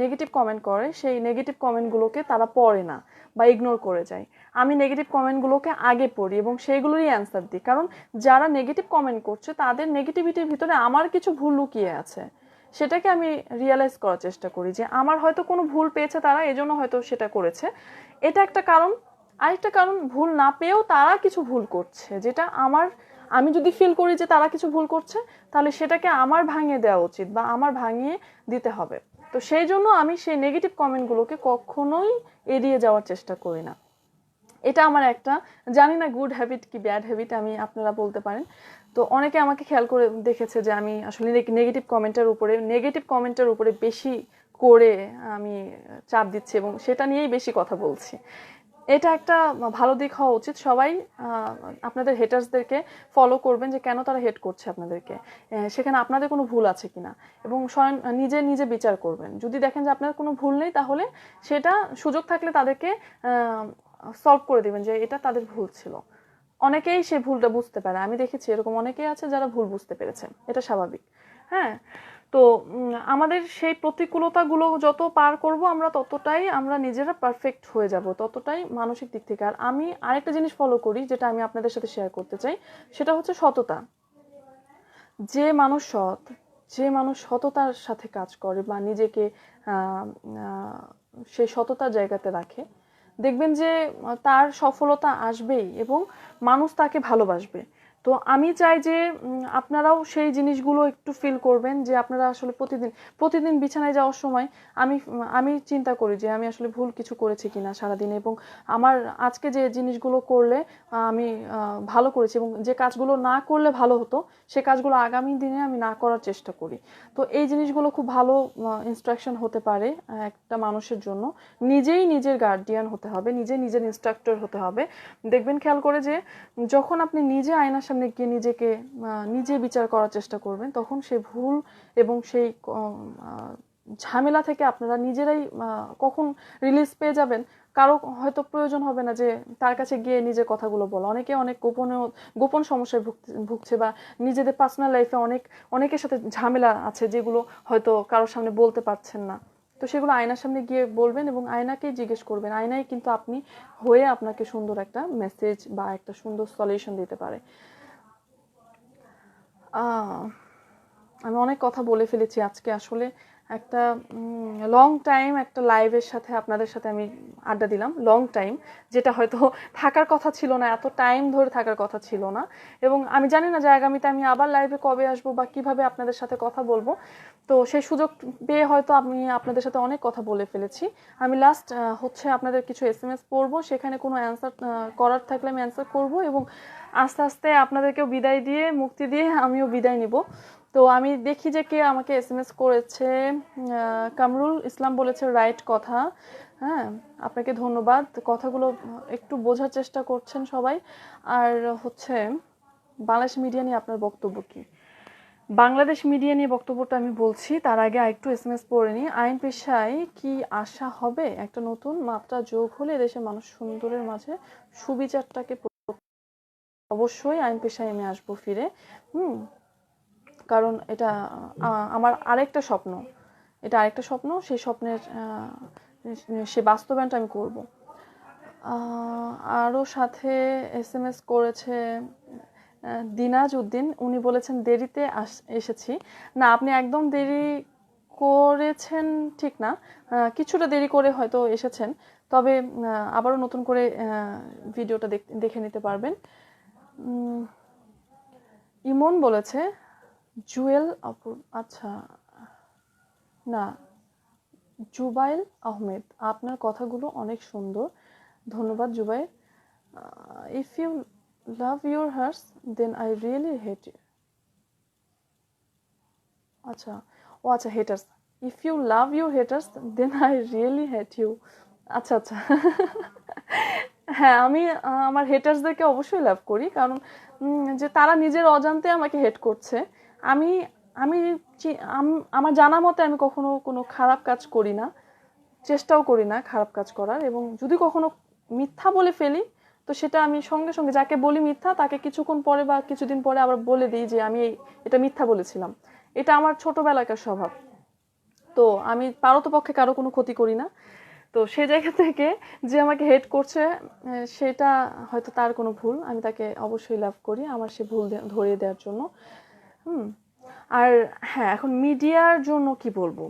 নেগেটিভ কমেন্ট করে সেই নেগেটিভ কমেন্টগুলোকে তারা পড়ে না বা ইগনোর করে যায়। আমি নেগেটিভ কমেন্টগুলোকে আগে পড়ি এবং সেইগুলোরই অ্যান্সার দিই, কারণ যারা নেগেটিভ কমেন্ট করছে তাদের নেগেটিভিটির ভিতরে আমার কিছু ভুল লুকিয়ে আছে, সেটাকে আমি রিয়েলাইজ করার চেষ্টা করি যে আমার হয়তো কোনো ভুল পেয়েছে তারা, এজন্য হয়তো সেটা করেছে। এটা একটা কারণ। আরেকটা কারণ, ভুল না পেয়েও তারা কিছু ভুল করছে, যেটা আমি যদি ফিল করি যে তারা কিছু ভুল করছে, তাহলে সেটাকে আমার ভাঙিয়ে দেওয়া উচিত বা আমার ভাঙিয়ে দিতে হবে। তো সেই জন্য আমি সেই নেগেটিভ কমেন্টগুলোকে কখনোই এড়িয়ে যাওয়ার চেষ্টা করি না। এটা আমার একটা, জানি না গুড হ্যাবিট কি ব্যাড হ্যাবিট, আপনারা বলতে পারেন। তো অনেকে আমাকে খেয়াল করে দেখেছে যে আমি আসলে নেগেটিভ কমেন্টের উপরে বেশি করে আমি চাপ দিচ্ছি এবং সেটা নিয়েই বেশি কথা বলছি। এটা একটা ভালো দিক হওয়া উচিত। সবাই আপনাদের হেটার্সদেরকে ফলো করবেন যে কেন তারা হেট করছে আপনাদেরকে, সেখানে আপনাদের কোনো ভুল আছে কিনা, এবং স্বয়ং নিজে বিচার করবেন। যদি দেখেন যে আপনার কোনো ভুল নেই, তাহলে সেটা সুযোগ থাকলে তাদেরকে সলভ করে দিবেন যে এটা তাদের ভুল ছিল। অনেকেই সে ভুলটা বুঝতে পারে, আমি দেখেছি এরকম অনেকেই আছে যারা ভুল বুঝতে পেরেছে, এটা স্বাভাবিক। হ্যাঁ, তো আমাদের সেই প্রতিকূলতাগুলো যত পার করব আমরা ততটাই আমরা নিজেরা পারফেক্ট হয়ে যাব, ততটাই মানসিক দিক থেকে। আর আমি আরেকটা জিনিস ফলো করি যেটা আমি আপনাদের সাথে শেয়ার করতে চাই, সেটা হচ্ছে সততা। যে মানুষ সৎ, যে মানুষ সততার সাথে কাজ করে বা নিজেকে সেই সততার জায়গাতে রাখে, দেখবেন যে তার সফলতা আসবেই এবং মানুষ তাকে ভালোবাসবে। তো আমি চাই যে আপনারাও সেই জিনিসগুলো একটু ফিল করবেন, যে আপনারা আসলে প্রতিদিন বিছানায় যাওয়ার সময় আমি আমি চিন্তা করি যে আমি আসলে ভুল কিছু করেছি কিনা সারাদিনে, এবং আমার আজকে যে জিনিসগুলো করলে আমি ভালো করেছি এবং যে কাজগুলো না করলে ভালো হতো সে কাজগুলো আগামী দিনে আমি না করার চেষ্টা করি। তো এই জিনিসগুলো খুব ভালো ইনস্ট্রাকশন হতে পারে একটা মানুষের জন্য। নিজেই নিজের গার্ডিয়ান হতে হবে, নিজের ইনস্ট্রাক্টর হতে হবে। দেখবেন খেয়াল করে যে যখন আপনি নিজে আয়নার সামনে গিয়ে নিজেকে নিজে বিচার করার চেষ্টা করবেন, তখন সেই ভুল এবং সেই ঝামেলা থেকে আপনারা নিজেরাই কখন রিলিজ পেয়ে যাবেন। কারো হয়তো প্রয়োজন হবে না যে তার কাছে গিয়ে নিজের কথাগুলো বলা। অনেকে অনেক গোপন সমস্যায় ভুগছে বা নিজেদের পার্সোনাল লাইফে অনেকের সাথে ঝামেলা আছে যেগুলো হয়তো কারোর সামনে বলতে পারছেন না। তো সেগুলো আয়নার সামনে গিয়ে বলবেন এবং আয়নাকেই জিজ্ঞেস করবেন। আয়নাই কিন্তু আপনি হয়ে আপনাকে সুন্দর একটা মেসেজ বা একটা সুন্দর সলিউশন দিতে পারে। আমি অনেক কথা বলে ফেলেছি আজকে। আসলে একটা লং টাইম একটা লাইভের সাথে আপনাদের সাথে আমি আড্ডা দিলাম, লং টাইম, যেটা হয়তো থাকার কথা ছিল না, এত টাইম ধরে থাকার কথা ছিল না। এবং আমি জানি না যে আগামীতে আমি আবার লাইভে কবে আসবো বা কিভাবে আপনাদের সাথে কথা বলবো। তো সেই সুযোগ পেয়ে হয়তো আমি আপনাদের সাথে অনেক কথা বলে ফেলেছি। আমি লাস্ট হচ্ছে আপনাদের কিছু SMS পড়বো, সেখানে কোনো অ্যান্সার করার থাকলে আমি অ্যান্সার করবো এবং আস্তে আস্তে আপনাদেরকেও বিদায় দিয়ে মুক্তি দিয়ে আমিও বিদায় নিব। তো আমি দেখি যে কে আমাকে SMS করেছে। কামরুল ইসলাম বলেছে রাইট কথা। হ্যাঁ, আপনাকে ধন্যবাদ। কথাগুলো একটু বোঝার চেষ্টা করছেন সবাই। আর হচ্ছে বাংলাদেশ মিডিয়া নিয়ে আপনার বক্তব্য কি? বাংলাদেশ মিডিয়া নিয়ে বক্তব্যটা আমি বলছি, তার আগে একটু SMS পড়ে নিই। আইন পেশায় কি আশা হবে? একটা নতুন মাত্রা যোগ হলে দেশের মানুষ সুন্দরের মাঝে সুবিচারটাকে অবশ্যই আইন পেশায় আমি আসবো ফিরে। কারণ এটা আমার আরেকটা স্বপ্ন, সেই স্বপ্নের সে বাস্তবায়নটা আমি করব। আরও সাথে SMS করেছে দিনাজ উদ্দিন। উনি বলেছেন দেরিতে এসেছি। না, আপনি একদম দেরি করেছেন ঠিক না, কিছুটা দেরি করে হয়তো এসেছেন। তবে আবারও নতুন করে ভিডিওটা দেখে নিতে পারবেন। ইমন বলেছে জুয়েল আপু, আচ্ছা না, জুবাইল আহমেদ, আপনার কথাগুলো অনেক সুন্দর, ধন্যবাদ Zubail. If you love your haters then I really hate you. আচ্ছা, ও আচ্ছা, haters. If you love your haters then I really hate you. আচ্ছা আচ্ছা। হ্যাঁ, আমি আমার হেটার্সদেরকে অবশ্যই লাভ করি, কারণ যে তারা নিজের অজান্তে আমাকে হেট করছে। আমি আমি আমার জানা মতে আমি কখনো কোনো খারাপ কাজ করি না, চেষ্টাও করি না খারাপ কাজ করার। এবং যদি কখনো মিথ্যা বলে ফেলি তো সেটা আমি সঙ্গে সঙ্গে যাকে বলি মিথ্যা তাকে কিছুক্ষণ পরে বা কিছুদিন পরে আবার বলে দিই যে আমি এটা মিথ্যা বলেছিলাম। এটা আমার ছোটবেলাকার স্বভাব। তো আমি পারতপক্ষে কারো কোনো ক্ষতি করি না। তো সে জায়গা থেকে যে আমাকে হেট করছে সেটা হয়তো তার কোনো ভুল, আমি তাকে অবশ্যই লাভ করি আমার সে ভুল ধরিয়ে দেওয়ার জন্য। আর হ্যাঁ, এখন মিডিয়ার জন্য কি বলবো,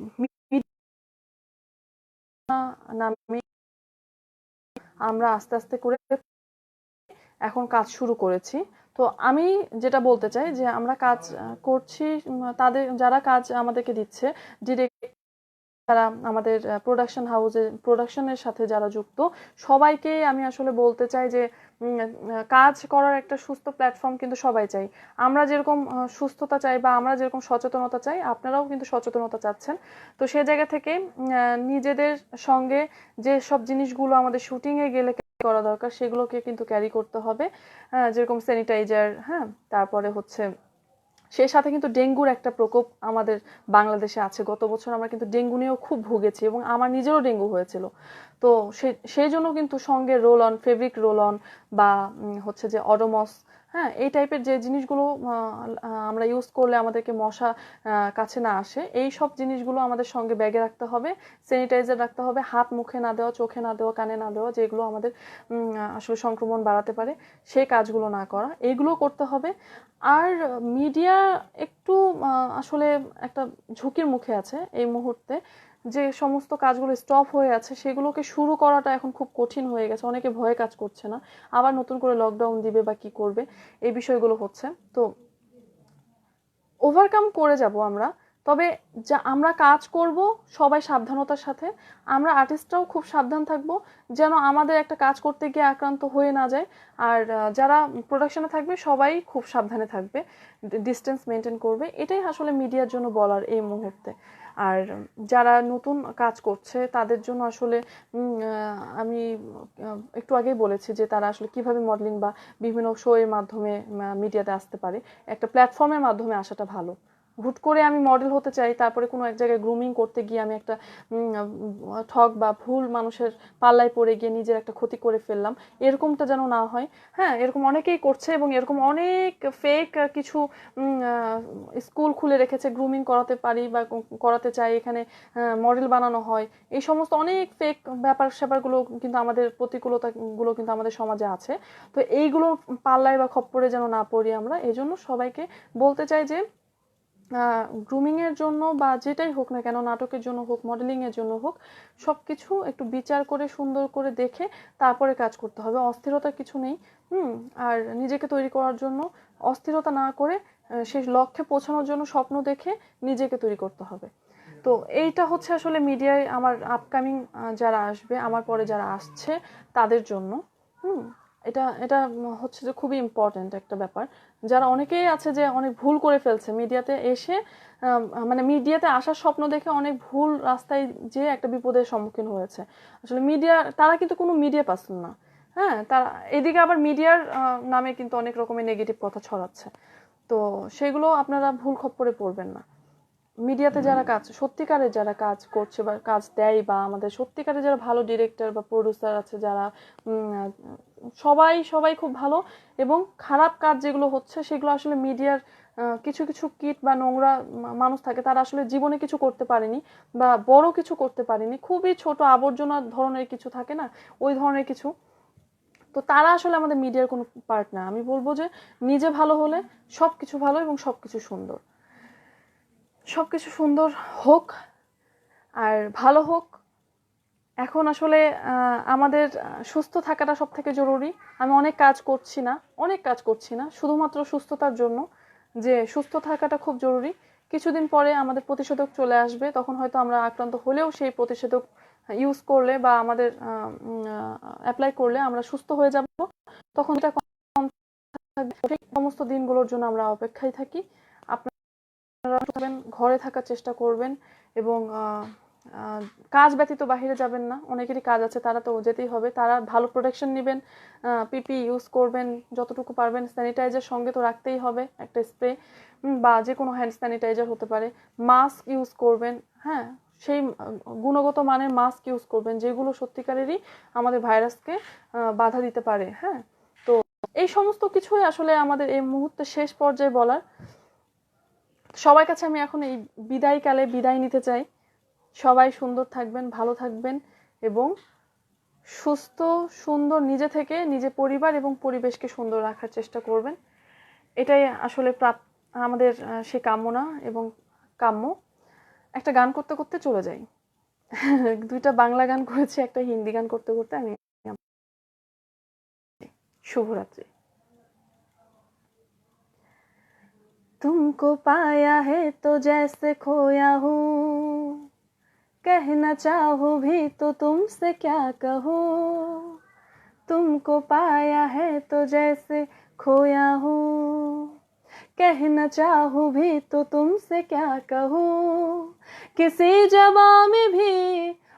আমরা আস্তে আস্তে করে এখন কাজ শুরু করেছি। তো আমি যেটা বলতে চাই যে আমরা কাজ করছি, তাদের যারা কাজ আমাদেরকে দিচ্ছে ডিরেক্ট, যারা আমাদের প্রোডাকশনের সাথে যারা যুক্ত, সবাইকে আমি আসলে বলতে চাই যে কাজ করার একটা সুস্থ প্ল্যাটফর্ম কিন্তু সবাই চাই। আমরা যেরকম সুস্থতা চাই বা আমরা যেরকম সচেতনতা চাই, আপনারাও কিন্তু সচেতনতা চাচ্ছেন। তো সে জায়গা থেকে নিজেদের সঙ্গে যে সব জিনিসগুলো আমাদের শুটিংয়ে গেলে করা দরকার সেগুলোকে কিন্তু ক্যারি করতে হবে, যেরকম স্যানিটাইজার, হ্যাঁ, তারপরে হচ্ছে সেই সাথে কিন্তু ডেঙ্গুর একটা প্রকোপ আমাদের বাংলাদেশে আছে। গত বছর আমরা কিন্তু ডেঙ্গু নিয়েও খুব ভুগেছি এবং আমার নিজেরও ডেঙ্গু হয়েছিল। তো সেই জন্য কিন্তু সঙ্গে roll on, fabric roll on বা হচ্ছে যে অডোমস, হ্যাঁ, এই টাইপের যে জিনিসগুলো আমরা ইউজ করলে আমাদেরকে মশা কাছে না আসে, এই সব জিনিসগুলো আমাদের সঙ্গে ব্যাগে রাখতে হবে, স্যানিটাইজার রাখতে হবে, হাত মুখে না দেওয়া, চোখে না দেওয়া, কানে না দেওয়া, যেগুলো আমাদের আসলে সংক্রমণ বাড়াতে পারে সেই কাজগুলো না করা, এইগুলো করতে হবে। আর মিডিয়া একটু আসলে একটা ঝুঁকির মুখে আছে এই মুহূর্তে, যে সমস্ত কাজগুলো স্টপ হয়ে আছে সেগুলোকে শুরু করাটা এখন খুব কঠিন হয়ে গেছে, অনেকে ভয়ে কাজ করছে না, আবার নতুন করে লকডাউন দিবে বা কি করবে, এই বিষয়গুলো হচ্ছে। তো ওভারকাম করে যাব আমরা, তবে যা আমরা কাজ করব সবাই সাবধানতার সাথে, আমরা আর্টিস্টরাও খুব সাবধান থাকব যেন আমাদের একটা কাজ করতে গিয়ে আক্রান্ত হয়ে না যায়। আর যারা প্রোডাকশনে থাকবে সবাই খুব সাবধানে থাকবে, ডিস্টেন্স মেনটেন করবে, এটাই আসলে মিডিয়ার জন্য বলার এই মুহূর্তে। আর যারা নতুন কাজ করছে তাদের জন্য আসলে আমি একটু আগেই বলেছি যে তারা আসলে কিভাবে মডেলিং বা বিভিন্ন শো এর মাধ্যমে মিডিয়াতে আসতে পারে, একটা প্ল্যাটফর্মের মাধ্যমে আসাটা ভালো। হুট করে আমি মডেল হতে চাই, তারপরে কোনো এক জায়গায় গ্রুমিং করতে গিয়ে আমি একটা ঠগ বা ভুল মানুষের পাল্লায় পড়ে গিয়ে নিজের একটা ক্ষতি করে ফেললাম, এরকমটা যেন না হয়। হ্যাঁ, এরকম অনেকেই করছে এবং এরকম অনেক ফেক কিছু স্কুল খুলে রেখেছে, গ্রুমিং করাতে পারি বা করাতে চাই, এখানে মডেল বানানো হয়, এই সমস্ত অনেক ফেক ব্যাপার স্যাপারগুলো কিন্তু আমাদের প্রতিকূলতাগুলো কিন্তু আমাদের সমাজে আছে। তো এইগুলো পাল্লায় বা খপ্পরে যেন না পড়ি আমরা, এই জন্য সবাইকে বলতে চাই যে গ্রুমিং এর জন্য বা যেটাই হোক না কেন, নাটকের জন্য হোক, মডেলিং এর জন্য হোক, সবকিছু একটু বিচার করে সুন্দর করে দেখে তারপরে কাজ করতে হবে, অস্থিরতা কিছু নেই। আর নিজেকে তৈরি করার জন্য অস্থিরতা না করে সেই লক্ষ্যে পৌঁছানোর জন্য স্বপ্ন দেখে নিজেকে তৈরি করতে হবে। তো এইটা হচ্ছে আসলে মিডিয়ায় আমার আপকামিং যারা আসবে, আমার পরে যারা আসছে তাদের জন্য এটা এটা হচ্ছে যে খুবই ইম্পর্টেন্ট একটা ব্যাপার। যারা অনেকেই আছে যে অনেক ভুল করে ফেলছে মিডিয়াতে এসে, মানে মিডিয়াতে আসার স্বপ্ন দেখে অনেক ভুল রাস্তায় যে একটা বিপদের সম্মুখীন হয়েছে। আসলে মিডিয়া, তারা কিন্তু কোনো মিডিয়া পার্সন না। হ্যাঁ, তারা এদিকে আবার মিডিয়ার নামে কিন্তু অনেক রকমের নেগেটিভ কথা ছড়াচ্ছে। তো সেগুলো আপনারা ভুল খপ্পরে পড়বেন না। মিডিয়াতে যারা কাজ, সত্যিকারের যারা কাজ করছে বা কাজ দেয়, বা আমাদের সত্যিকারের যারা ভালো ডিরেক্টর বা প্রডিউসার আছে, যারা সবাই সবাই খুব ভালো, এবং খারাপ কাজ যেগুলো হচ্ছে সেগুলো আসলে মিডিয়ার কিছু কিছু কিট বা নোংরা মানুষ থাকে, তারা আসলে জীবনে কিছু করতে পারেনি বা বড় কিছু করতে পারেনি, খুবই ছোট আবর্জনা ধরনের কিছু থাকে না, ওই ধরনের কিছু। তো তারা আসলে আমাদের মিডিয়ার কোনো পার্ট না। আমি বলবো যে নিজে ভালো হলে সবকিছু ভালো এবং সবকিছু সুন্দর, সবকিছু সুন্দর হোক আর ভালো হোক। এখন আসলে আমাদের সুস্থ থাকাটা সব থেকে জরুরি। আমি অনেক কাজ করছি না শুধুমাত্র সুস্থতার জন্য, যে সুস্থ থাকাটা খুব জরুরি। কিছুদিন পরে আমাদের প্রতিষেধক চলে আসবে, তখন হয়তো আমরা আক্রান্ত হলেও সেই প্রতিষেধক ইউজ করলে বা আমাদের অ্যাপ্লাই করলে আমরা সুস্থ হয়ে যাব, তখন এটা কম থাকবে। সমস্ত দিনগুলোর জন্য আমরা অপেক্ষায় থাকি। আপনারা ঘরে থাকার চেষ্টা করবেন এবং কাজ ব্যতীত বাহিরে যাবেন না, অনেকেরই কাজ আছে, তারা তো যেতেই হবে, তারা ভালো প্রোটেকশন নেবেন, পিপি ইউজ করবেন যতটুকু পারবেন, স্যানিটাইজার সঙ্গে তো রাখতেই হবে, একটা স্প্রে বা যে কোনো হ্যান্ড স্যানিটাইজার হতে পারে, মাস্ক ইউজ করবেন। হ্যাঁ, সেই গুণগত মানের মাস্ক ইউজ করবেন যেগুলো সত্যিকারেরই আমাদের ভাইরাসকে বাধা দিতে পারে। হ্যাঁ, তো এই সমস্ত কিছুই আসলে আমাদের এই মুহূর্তে শেষ পর্যায়ে বলার। সবার কাছে আমি এখন এই বিদায়কালে বিদায় নিতে চাই। সবাই সুন্দর থাকবেন, ভালো থাকবেন এবং সুস্থ সুন্দর নিজে থেকে নিজে, পরিবার এবং পরিবেশকে সুন্দর রাখার চেষ্টা করবেন। এটাই আসলে আমাদের সে কামনা এবং কাম্য। একটা গান করতে করতে চলে যাই। দুইটা বাংলা গান করেছি, একটা হিন্দি গান করতে করতে আমি। শুভরাত্রি। तुमको पाया है तो जैसे खोया हूँ, कहना चाहूँ भी तो तुमसे क्या कहूँ। तुमको पाया है तो जैसे खोया हूँ, कहना चाहूँ भी तो तुमसे क्या कहूँ। किसी ज़बां में भी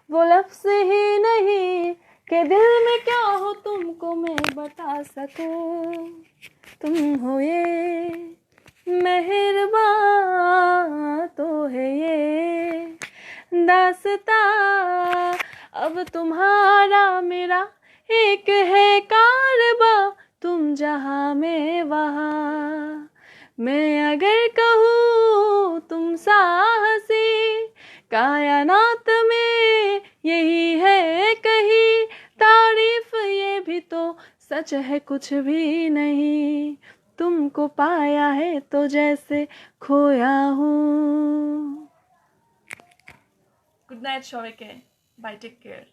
वो लफ्ज़ ही नहीं कि दिल में क्या हो तुमको मैं बता सकूँ। तुम हो ये मेहरबान, तो है ये दास्तां, अब तुम्हारा मेरा एक है कारवां। तुम जहाँ में वहाँ। मैं अगर कहूँ तुम साहसी, कायनात में यही है कहीं। तारीफ ये भी तो सच है कुछ भी नहीं, तुमको पाया है तो जैसे खोया हूँ। गुड नाइट সবাইকে, বাই, টেক কেয়ার।